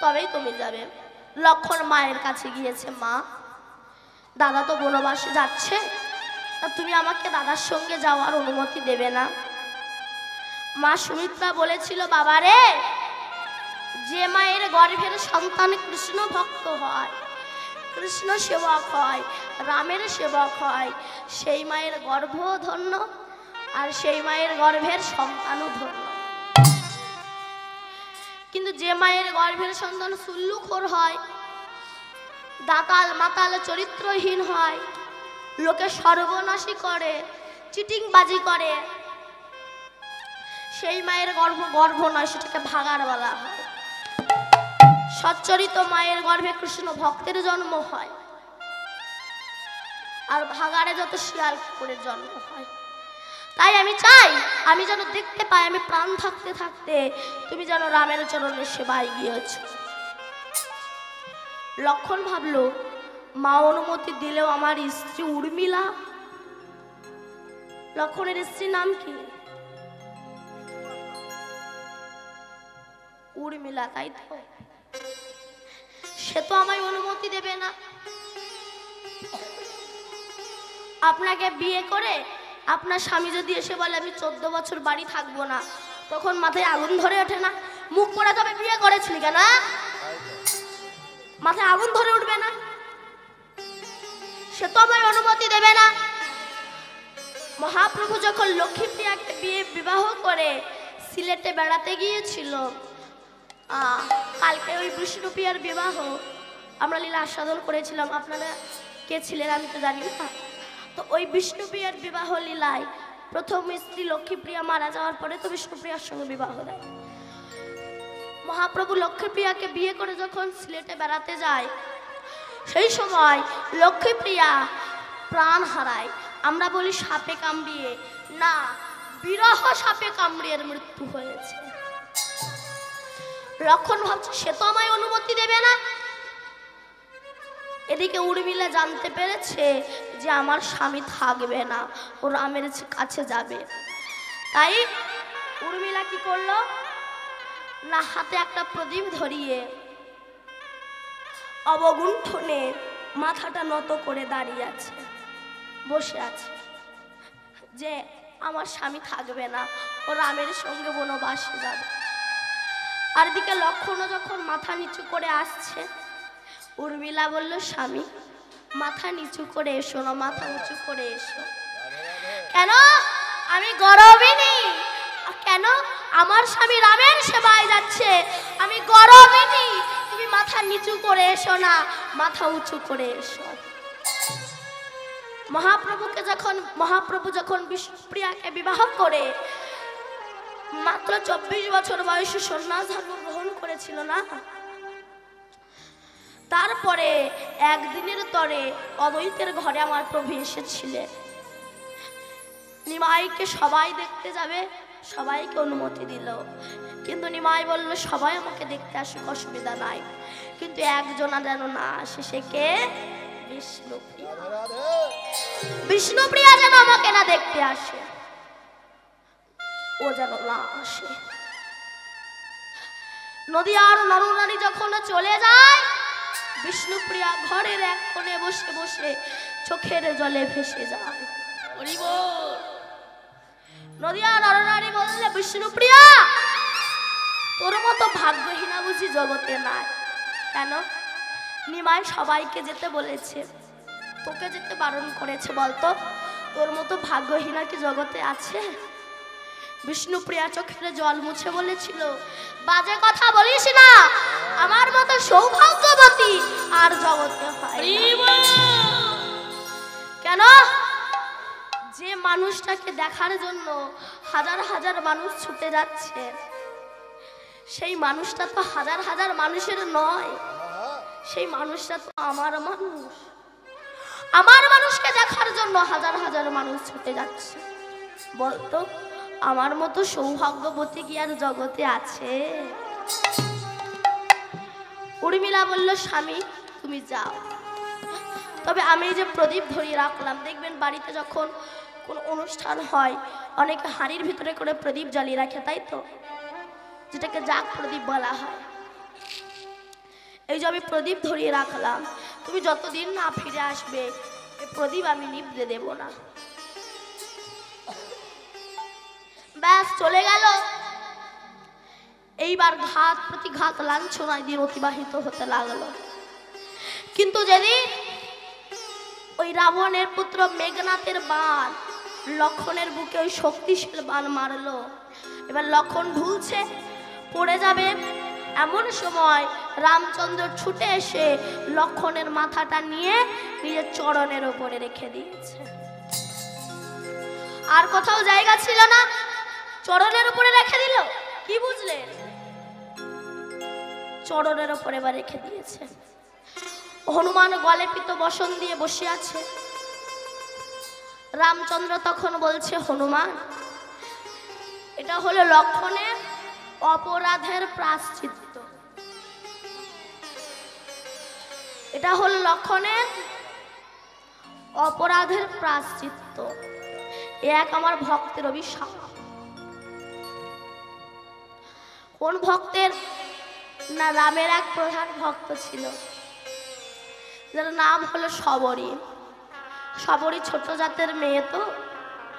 তবেই তুমি যাবে। লক্ষণ মায়ের কাছে গিয়েছে, মা দাদা তো বনবাসে যাচ্ছে, তা তুমি আমাকে দাদার সঙ্গে যাওয়ার অনুমতি দেবে না? মা সুমিত্রা বলেছিল, বাবা রে, যে মায়ের গর্ভের সন্তান কৃষ্ণ ভক্ত হয়, কৃষ্ণ সেবক হয়, রামের সেবক হয়, সেই মায়ের গর্ভ ধন্য, আর সেই মায়ের গর্ভের সন্তানও ধন্য। কিন্তু যে মায়ের গর্ভের সন্তান সুল্লুখোর হয়, দাতাল মাতাল চরিত্রহীন হয়, লোকে সর্বনাশী করে, চিটিংবাজি করে, সেই মায়ের গর্ভ নয়, সেটাকে ভাগার বলা হয়। সচ্চরিত মায়ের গর্ভে কৃষ্ণ ভক্তের জন্ম হয়, আর ভাগাড়ে যত শিয়াল কুকুরের জন্ম হয়। তাই আমি চাই, আমি যেন দেখতে পাই, আমি প্রাণ থাকতে থাকতে তুমি যেন রামের চরণের সেবায় গিয়েছ। লক্ষণ ভাবলো, মা অনুমতি দিলেও আমার স্ত্রী উর্মিলা, লক্ষণের স্ত্রীর নাম কি? উর্মিলা, তাই তো? সে তো আমায় অনুমতি দেবে না। আপনাকে বিয়ে করে আপনার স্বামী যদি এসে বলে আমি 14 বছর বাড়ি থাকবো না, তখন মাথায় আগুন ধরে ওঠে না? মুখ পড়ে তবে বিয়ে করেছিলি কেন? মাথায় আগুন ধরে উঠবে না? সে তো আমায় অনুমতি দেবে না। মহাপ্রভু যখন লক্ষ্মীপ্রিয়াকে বিবাহ করে সিলেটে বেড়াতে গিয়েছিল, কালকে ওই বিষ্ণুপ্রিয়ার বিবাহ আমরা লীলা আস্বাদন করেছিলাম। আপনারা কে ছিলেন আমি তো জানি না। তো ওই বিষ্ণুপ্রিয়ার বিবাহ লীলায় প্রথম স্ত্রী লক্ষ্মীপ্রিয়া মারা যাওয়ার পরে তো বিষ্ণুপ্রিয়ার সঙ্গে বিবাহ দেয়। মহাপ্রভু লক্ষ্মীপ্রিয়াকে বিয়ে করে যখন সিলেটে বেড়াতে যায়, সেই সময় লক্ষ্মীপ্রিয়া প্রাণ হারায়। আমরা বলি সাপে কামড়িয়ে, না, বিরহ সাপে কামড়িয়ে মৃত্যু হয়েছে। লক্ষণ ভাবছে সে তো আমায় অনুমতি দেবে না। এদিকে উর্মিলা জানতে পেরেছে যে আমার স্বামী থাকবে না, ও রামের কাছে যাবে। তাই উর্মিলা কি করলো না, হাতে একটা প্রদীপ ধরিয়ে অবগুণ্ঠনে মাথাটা নত করে দাঁড়িয়ে আছে, বসে আছে, যে আমার স্বামী থাকবে না, ও রামের সঙ্গে বনবাসে যাবে। আর দিকে লক্ষণও যখন মাথা নিচু করে আসছে, উর্মিলা বলল, স্বামী মাথা নিচু করে এসো না, মাথা উঁচু করে এসো। কেন? আমি গরবিনী। কেন? আমার স্বামী রামের সেবায় যাচ্ছে, আমি গরবিনী। তুমি মাথা নিচু করে এসো না, মাথা উঁচু করে এসো। মহাপ্রভু যখন বিষ্ণুপ্রিয়াকে বিবাহ করে মাত্র 24 বছর বয়সে সন্ন্যাস ধর্ম গ্রহণ করেছিল না, তারপরে একদিনের তরে অদ্বৈতের ঘরে আমার প্রভু এসেছিলেন। নিমাইকে সবাই দেখতে যাবে, সবাইকে অনুমতি দিল, কিন্তু নিমাই বলল সবাই আমাকে দেখতে আসুক, অসুবিধা নাই, কিন্তু একজনা যেন না আসে। সে কে? বিষ্ণুপ্রিয়া। বিষ্ণুপ্রিয়া যেন আমাকে না দেখতে আসে, ও যেন না আসে। নদিয়ার নরনারী যখন চলে যায়, বিষ্ণুপ্রিয়া ঘরের এক কোণে বসে বসে চোখের জলে ভেসে যায়। নদিয়ার নরনারী বললে, বিষ্ণুপ্রিয়া তোর মতো ভাগ্যহীনা বুঝি জগতে নাই। কেন? নিমাই সবাইকে যেতে বলেছে, তোকে যেতে বারণ করেছে, বলতো তোর মতো ভাগ্যহীনা কি জগতে আছে? বিষ্ণুপ্রিয়া চোখের জল মুছে বলেছিল, বাজে কথা বলিস না, আমার মতো সৌভাগ্যবতী আর জগতে হয় না। কেন? যে মানুষটাকে দেখার জন্য হাজার হাজার মানুষ ছুটে যাচ্ছে, সেই মানুষটা তো হাজার হাজার মানুষের নয়, সেই মানুষটা তো আমার মানুষ। আমার মানুষকে দেখার জন্য হাজার হাজার মানুষ ছুটে যাচ্ছে। বলতো আমার মতো সৌভাগ্যবতী কি আর জগতে আছে? উর্মিলা বলল, স্বামী তুমি যাও, তবে আমি যে প্রদীপ ধরিয়ে রাখলাম, দেখবেন বাড়িতে যখন কোন অনুষ্ঠান হয় অনেকে হাঁড়ির ভিতরে করে প্রদীপ জ্বালিয়ে রাখে, তাই তো, যেটাকে জাগ প্রদীপ বলা হয়। এই যে আমি প্রদীপ ধরিয়ে রাখলাম, তুমি যতদিন না ফিরে আসবে এই প্রদীপ আমি নিভতে দেব না। ব্যাস চলে গেল। এইবার ঘাত প্রতিঘাত লাঞ্ছনায় দিন অতিবাহিত হতে লাগলো। কিন্তু যেদিন ওই রাবণের পুত্র মেঘনাথের বাণ লক্ষণের বুকে ওই শক্তিশাল বাণ মারলো, এবার লক্ষণ ঢুলছে, পড়ে যাবে, এমন সময় রামচন্দ্র ছুটে এসে লক্ষণের মাথাটা নিয়ে নিজের চরণের উপরে রেখে দিয়েছে। আর কোথাও জায়গা ছিল না, চরণের উপরে রেখে দিল। কি বুঝলেন? চরণের উপরে এবার রেখে দিয়েছে। হনুমান গলে পিত বসন দিয়ে বসে আছে। রামচন্দ্র তখন বলছে, হনুমান এটা হলো লক্ষণের অপরাধের প্রায়শ্চিত্ত, এটা হলো লক্ষণের অপরাধের প্রায়শ্চিত্ত। এক আমার ভক্তের অভিশাপ। কোন ভক্তের? না, রামের এক প্রধান ভক্ত ছিল, যার নাম হলো শবরী। শবরী ছোট জাতের মেয়ে, তো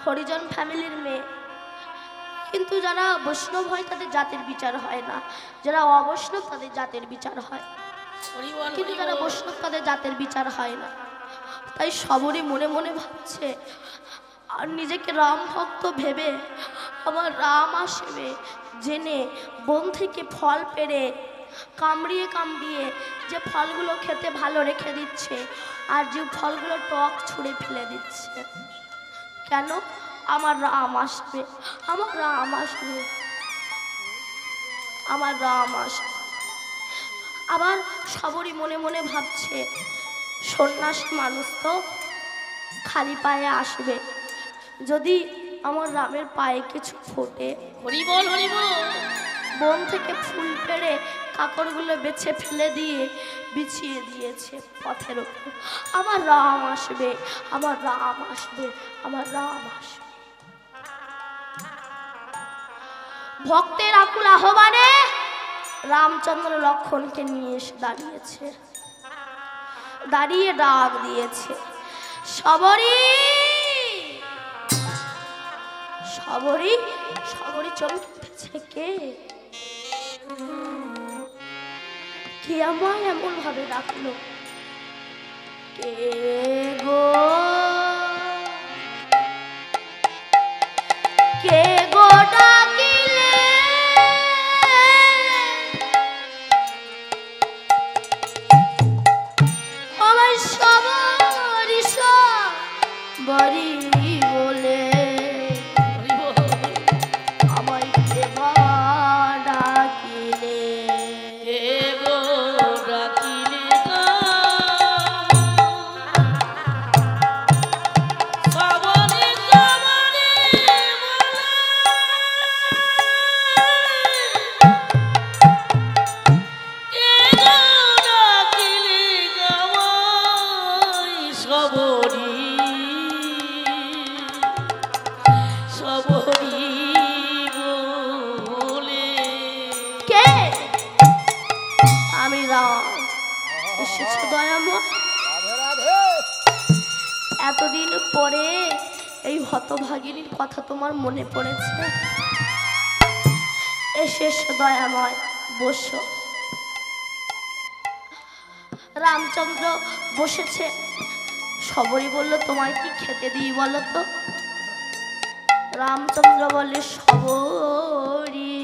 হরিজন ফ্যামিলির মেয়ে। কিন্তু যারা বৈষ্ণব হয় তাদের জাতের বিচার হয় না, যারা অবৈষ্ণব তাদের জাতের বিচার হয়, কিন্তু যারা বৈষ্ণব তাদের জাতের বিচার হয় না। তাই সবরই মনে মনে ভাবছে আর নিজেকে রাম ভক্ত ভেবে আমার রাম আসবে জেনে বন থেকে ফল পেড়ে কামড়িয়ে কামড়িয়ে যে ফলগুলো খেতে ভালো রেখে দিচ্ছে আর যে ফলগুলো টক ছুঁড়ে ফেলে দিচ্ছে। কেন? আমার রাম আসবে, আমার রাম আসবে, আমার রাম আসবে। আবার সবরই মনে মনে ভাবছে সন্ন্যাসী মানুষ তো খালি পায়ে আসবে, যদি আমার রামের পায়ে কিছু ফোটে। হরি বল হরি বল। বন থেকে ফুল পেড়ে কাকড়গুলো বেছে ফেলে দিয়ে বিছিয়ে দিয়েছে পথের ওপর। আমার রাম আসবে, আমার রাম আসবে, আমার রাম আসবে। ভক্তের আকুল আহ্বানে রামচন্দ্র লক্ষণকে নিয়ে এসে দাঁড়িয়েছে, দাঁড়িয়ে ডাক দিয়েছে, সবরী সবরী। সবরী চমকে উঠেছে, কে কে আমায় এমন ভাবে ডাকলো? কে গো, কে গো ডাকিলে? আমার সবরী সবরী বলে আমায় কে ডাকিলে? আমি রাম এসেছি দয়াময়। এতদিন পরে এই হতভাগিনীর কথা তোমার মনে পড়েছে। এসে দয়াময় বসো। রামচন্দ্র বসেছে। সবরী বলল, তোমায় কি খেতে দিই বলো তো? রামচন্দ্র বলে, সবরী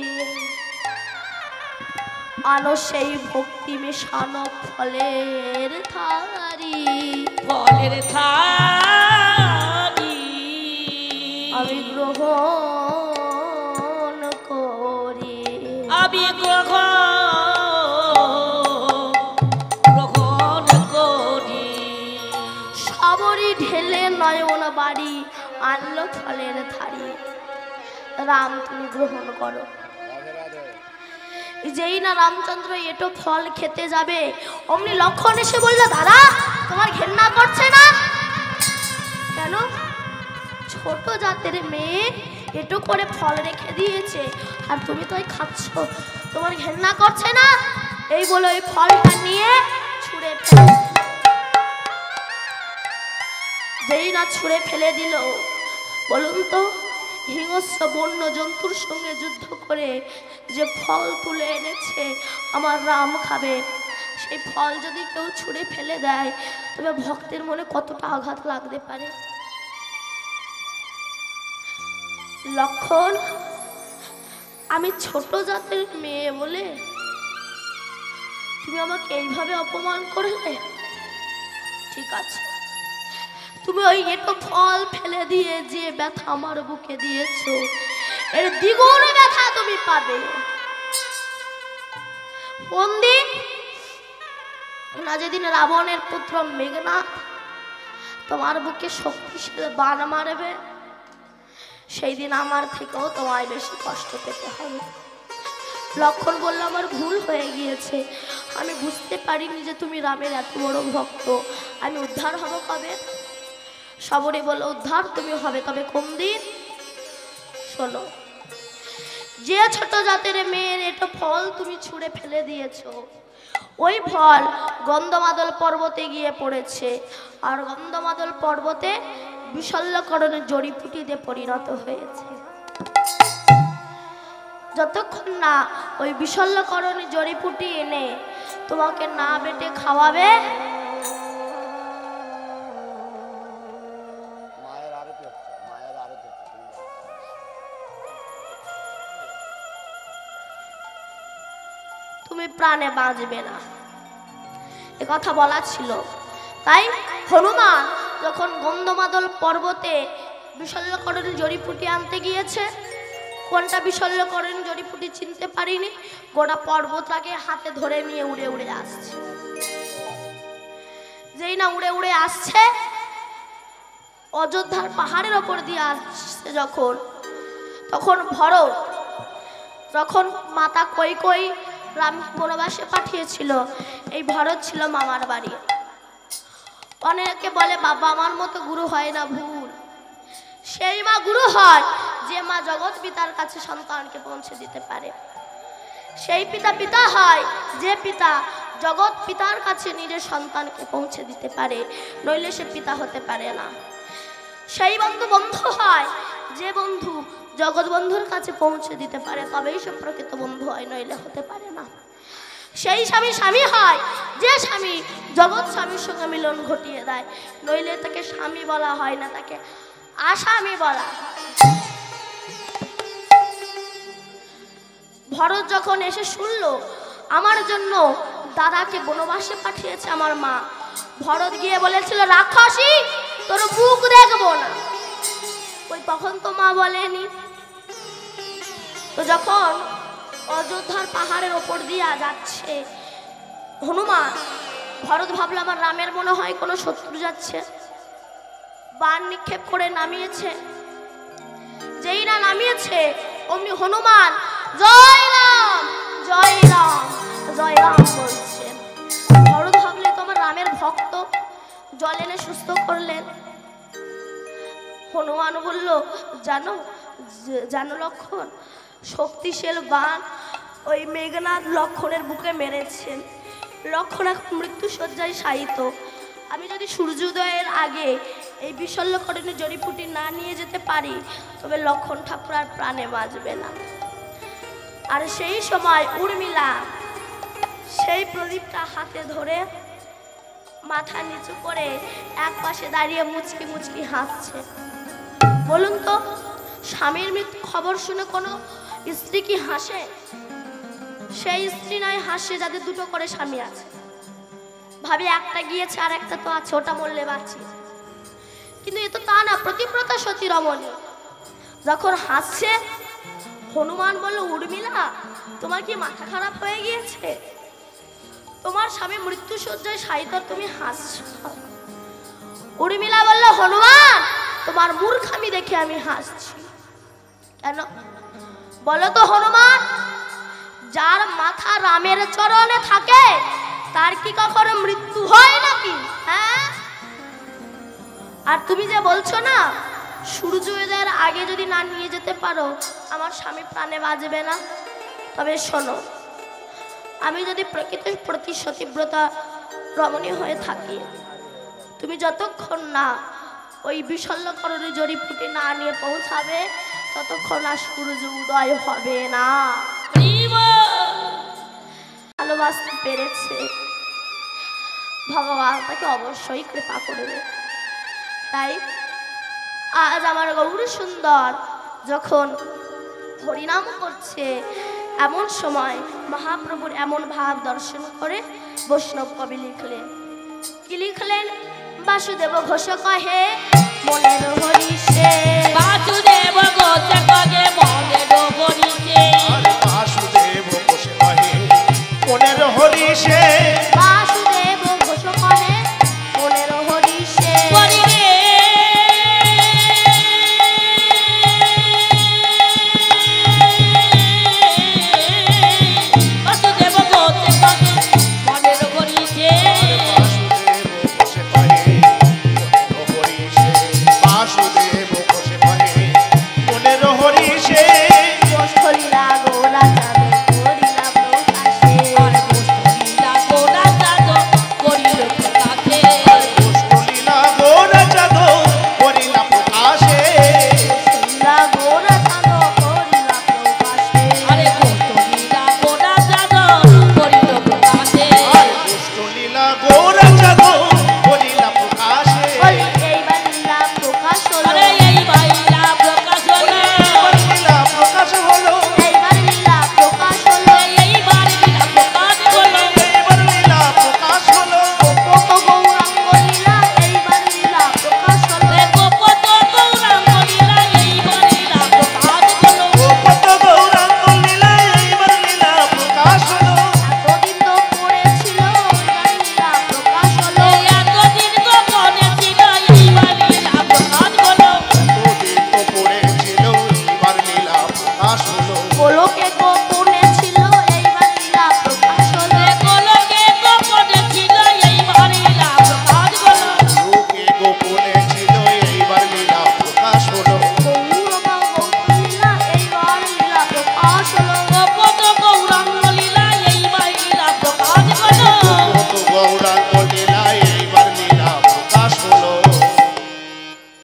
আলো সেই ভক্তি মেশানো ফলের থারি, ফলের থালি আমি গ্রহণ করি, আমি গ্রহণ করি। সবরী ঢেলে নয়ন বাড়ি আনলো ফলের থারি। রাম তুমি গ্রহণ করো। যেই না রামচন্দ্র এটো ফল খেতে যাবে অমনি লক্ষণ এসে বলল, দাদা তোমার ঘেন্না করছে না কেন? ছোট জাতের মেয়ে এটো করে ফল রেখে দিয়েছে আর তুমি তো খাচ্ছ, তোমার ঘেন্না করছে না? এই বলে ওই ফলটা নিয়ে ছুঁড়ে ফেলে, যেই না ছুঁড়ে ফেলে দিল, বলুন তো হিংস্র বন্য জন্তুর সঙ্গে যুদ্ধ করে যে ফল তুলে এনেছে আমার রাম খাবে, সেই ফল যদি কেউ ছুঁড়ে ফেলে দেয় তবে ভক্তের মনে কতটা আঘাত লাগতে পারে। লক্ষণ, আমি ছোট জাতের মেয়ে বলে তুমি আমাকে এইভাবে অপমান করলে? ঠিক আছে, তুমি ওই এটো ফল ফেলে দিয়ে যে ব্যথা আমার বুকে দিয়েছো এর দ্বিগুণ ব্যথা তুমি পাবে। কোন দিন না? যেদিন রাবণের পুত্র মেঘনাদ তোমার বুকে শক্তিশালী বাণ মারবে, সেই দিন আমার থেকেও তোমায় বেশি কষ্ট পেতে হবে। লক্ষণ বলল, আমার ভুল হয়ে গিয়েছে, আমি বুঝতে পারিনি যে তুমি রামের এত বড় ভক্ত। আমি উদ্ধার হব কবে? সবরী বলল, উদ্ধার তুমি হবে তবে কোন দিন? শোনো, যে ছোট জাতের মেয়ের এটা ফল তুমি ছুঁড়ে ফেলে দিয়েছো, ওই ফল গন্ধমাদল পর্বতে গিয়ে পড়েছে, আর গন্ধমাদল পর্বতে বিশল্যকরণের জড়িপুটিতে পরিণত হয়েছে। যতক্ষণ না ওই বিশল্যকরণী জড়িপুটি এনে তোমাকে না বেটে খাওয়াবে তুমি প্রাণে বাঁচবে না। এ কথা বলা ছিল। তাই হনুমান যখন গন্ধমাদল পর্বতে বিশল্যকরণী জড়িপুটি আনতে গিয়েছে, কোনটা বিশল্যকরণী জড়িপুটি চিনতে পারিনি, গোটা পর্বতটাকে হাতে ধরে নিয়ে উড়ে উড়ে আসছে। যেই না উড়ে উড়ে আসছে, অযোধ্যার পাহাড়ের ওপর দিয়ে আসছে যখন, তখন ভরত যখন মাতা কৈকেয়ী রাম বনবাসে পাঠিয়েছিল, এই ভরত ছিল মামার বাড়ি। অনেকে বলে বাবা আমার মতো গুরু হয় না, ভুল। সেই মা গুরু হয় যে মা জগৎ পিতার কাছে সন্তানকে পৌঁছে দিতে পারে। সেই পিতা পিতা হয় যে পিতা জগৎ পিতার কাছে নিজের সন্তানকে পৌঁছে দিতে পারে, নইলে সে পিতা হতে পারে না। সেই বন্ধু বন্ধু হয় যে বন্ধু জগৎ বন্ধুর কাছে পৌঁছে দিতে পারে, তবেই সে প্রকৃত বন্ধু হয়, নইলে হতে পারে না। সেই স্বামী স্বামী হয় যে স্বামী জগৎ স্বামীর সঙ্গে মিলন ঘটিয়ে দেয়, নইলে তাকে স্বামী বলা হয় না, তাকে আসামি বলা। ভরত যখন এসে শুনলো আমার জন্য দাদাকে বনবাসে পাঠিয়েছে আমার মা, ভরত গিয়ে বলেছিল রাক্ষসী তোর মুখ দেখবো না। ওই তখন তো মা বলেনি। তো যখন অযোধ্যার পাহাড়ের ওপর দিয়ে যাচ্ছে হনুমান, ভরত ভাবলো আমার রামের মনে হয় কোনো শত্রু যাচ্ছে, বাণ নিক্ষেপ করে নামিয়েছে। যেই না নামিয়েছে অমনি হনুমান জয় রাম জয় রাম জয় রাম বলছে। ভরত ভাবলে তোমার রামের ভক্ত, জল এনে সুস্থ করলেন। হনুমান বলল জানো জানো লক্ষণ, শক্তিশাল বাণ ওই মেঘনাদ লক্ষণের বুকে মেরেছেন। লক্ষণ এখন মৃত্যুশয্যায় শায়িত। আমি যদি সূর্যোদয়ের আগে এই বিশল্যকরণী জড়িপুটি না নিয়ে যেতে পারি, তবে লক্ষণ ঠাকুর আর প্রাণে বাঁচবে না। আর সেই সময় উর্মিলা সেই প্রদীপটা হাতে ধরে মাথা নিচু করে এক পাশে দাঁড়িয়ে মুচকি মুচকি হাসছে। বলুন তো, স্বামীর মৃত্যু খবর শুনে কোনো স্ত্রী কি হাসে? সেই স্ত্রী নয় হাসে যাদের দুটো করে স্বামী আছে, ভাবে একটা গিয়েছে আর একটা তো আছে, ওটা মরলে বাঁচি। কিন্তু এ তো তা না, প্রতিব্রতা সতী রমণী যখন হাসছে, হনুমান বলল উর্মিলা তোমার কি মাথা খারাপ হয়ে গিয়েছে? তোমার স্বামী মৃত্যু শয্যায় শায়িত, তুমি হাসছো। উর্মিলা বলল হনুমান তোমার মূর্খামি দেখে আমি হাসছি। কেন বলো তো হনুমান, যার মাথা রামের চরণে থাকে তার কি কখনো মৃত্যু হয় নাকি? হ্যাঁ, আর তুমি যে বলছো না সূর্যোদয়ের আগে যদি না নিয়ে যেতে পারো আমার স্বামী প্রাণে বাঁচবে না, তবে শোনো, আমি যদি প্রকৃত প্রতি সতীব্রতা রমণী হয়ে থাকি, তুমি যতক্ষণ না ওই বিশল্যকরণী জড়িপুটি না নিয়ে পৌঁছাবে ততক্ষণ আর সূর্য উদয় হবে না। ভালোবাসতে পেরেছে ভগবান তাকে অবশ্যই কৃপা করবে। তাই আজ আমার গৌর সুন্দর যখন হরিনাম করছে, এমন সময় মহাপ্রভুর এমন ভাব দর্শন করে বৈষ্ণব কবি লিখলেন। কি লিখলেন? বাসুদেব ঘোষ কহে মনের হরিষে, বাসুদেব ঘোষ কহে মনের হরিষে,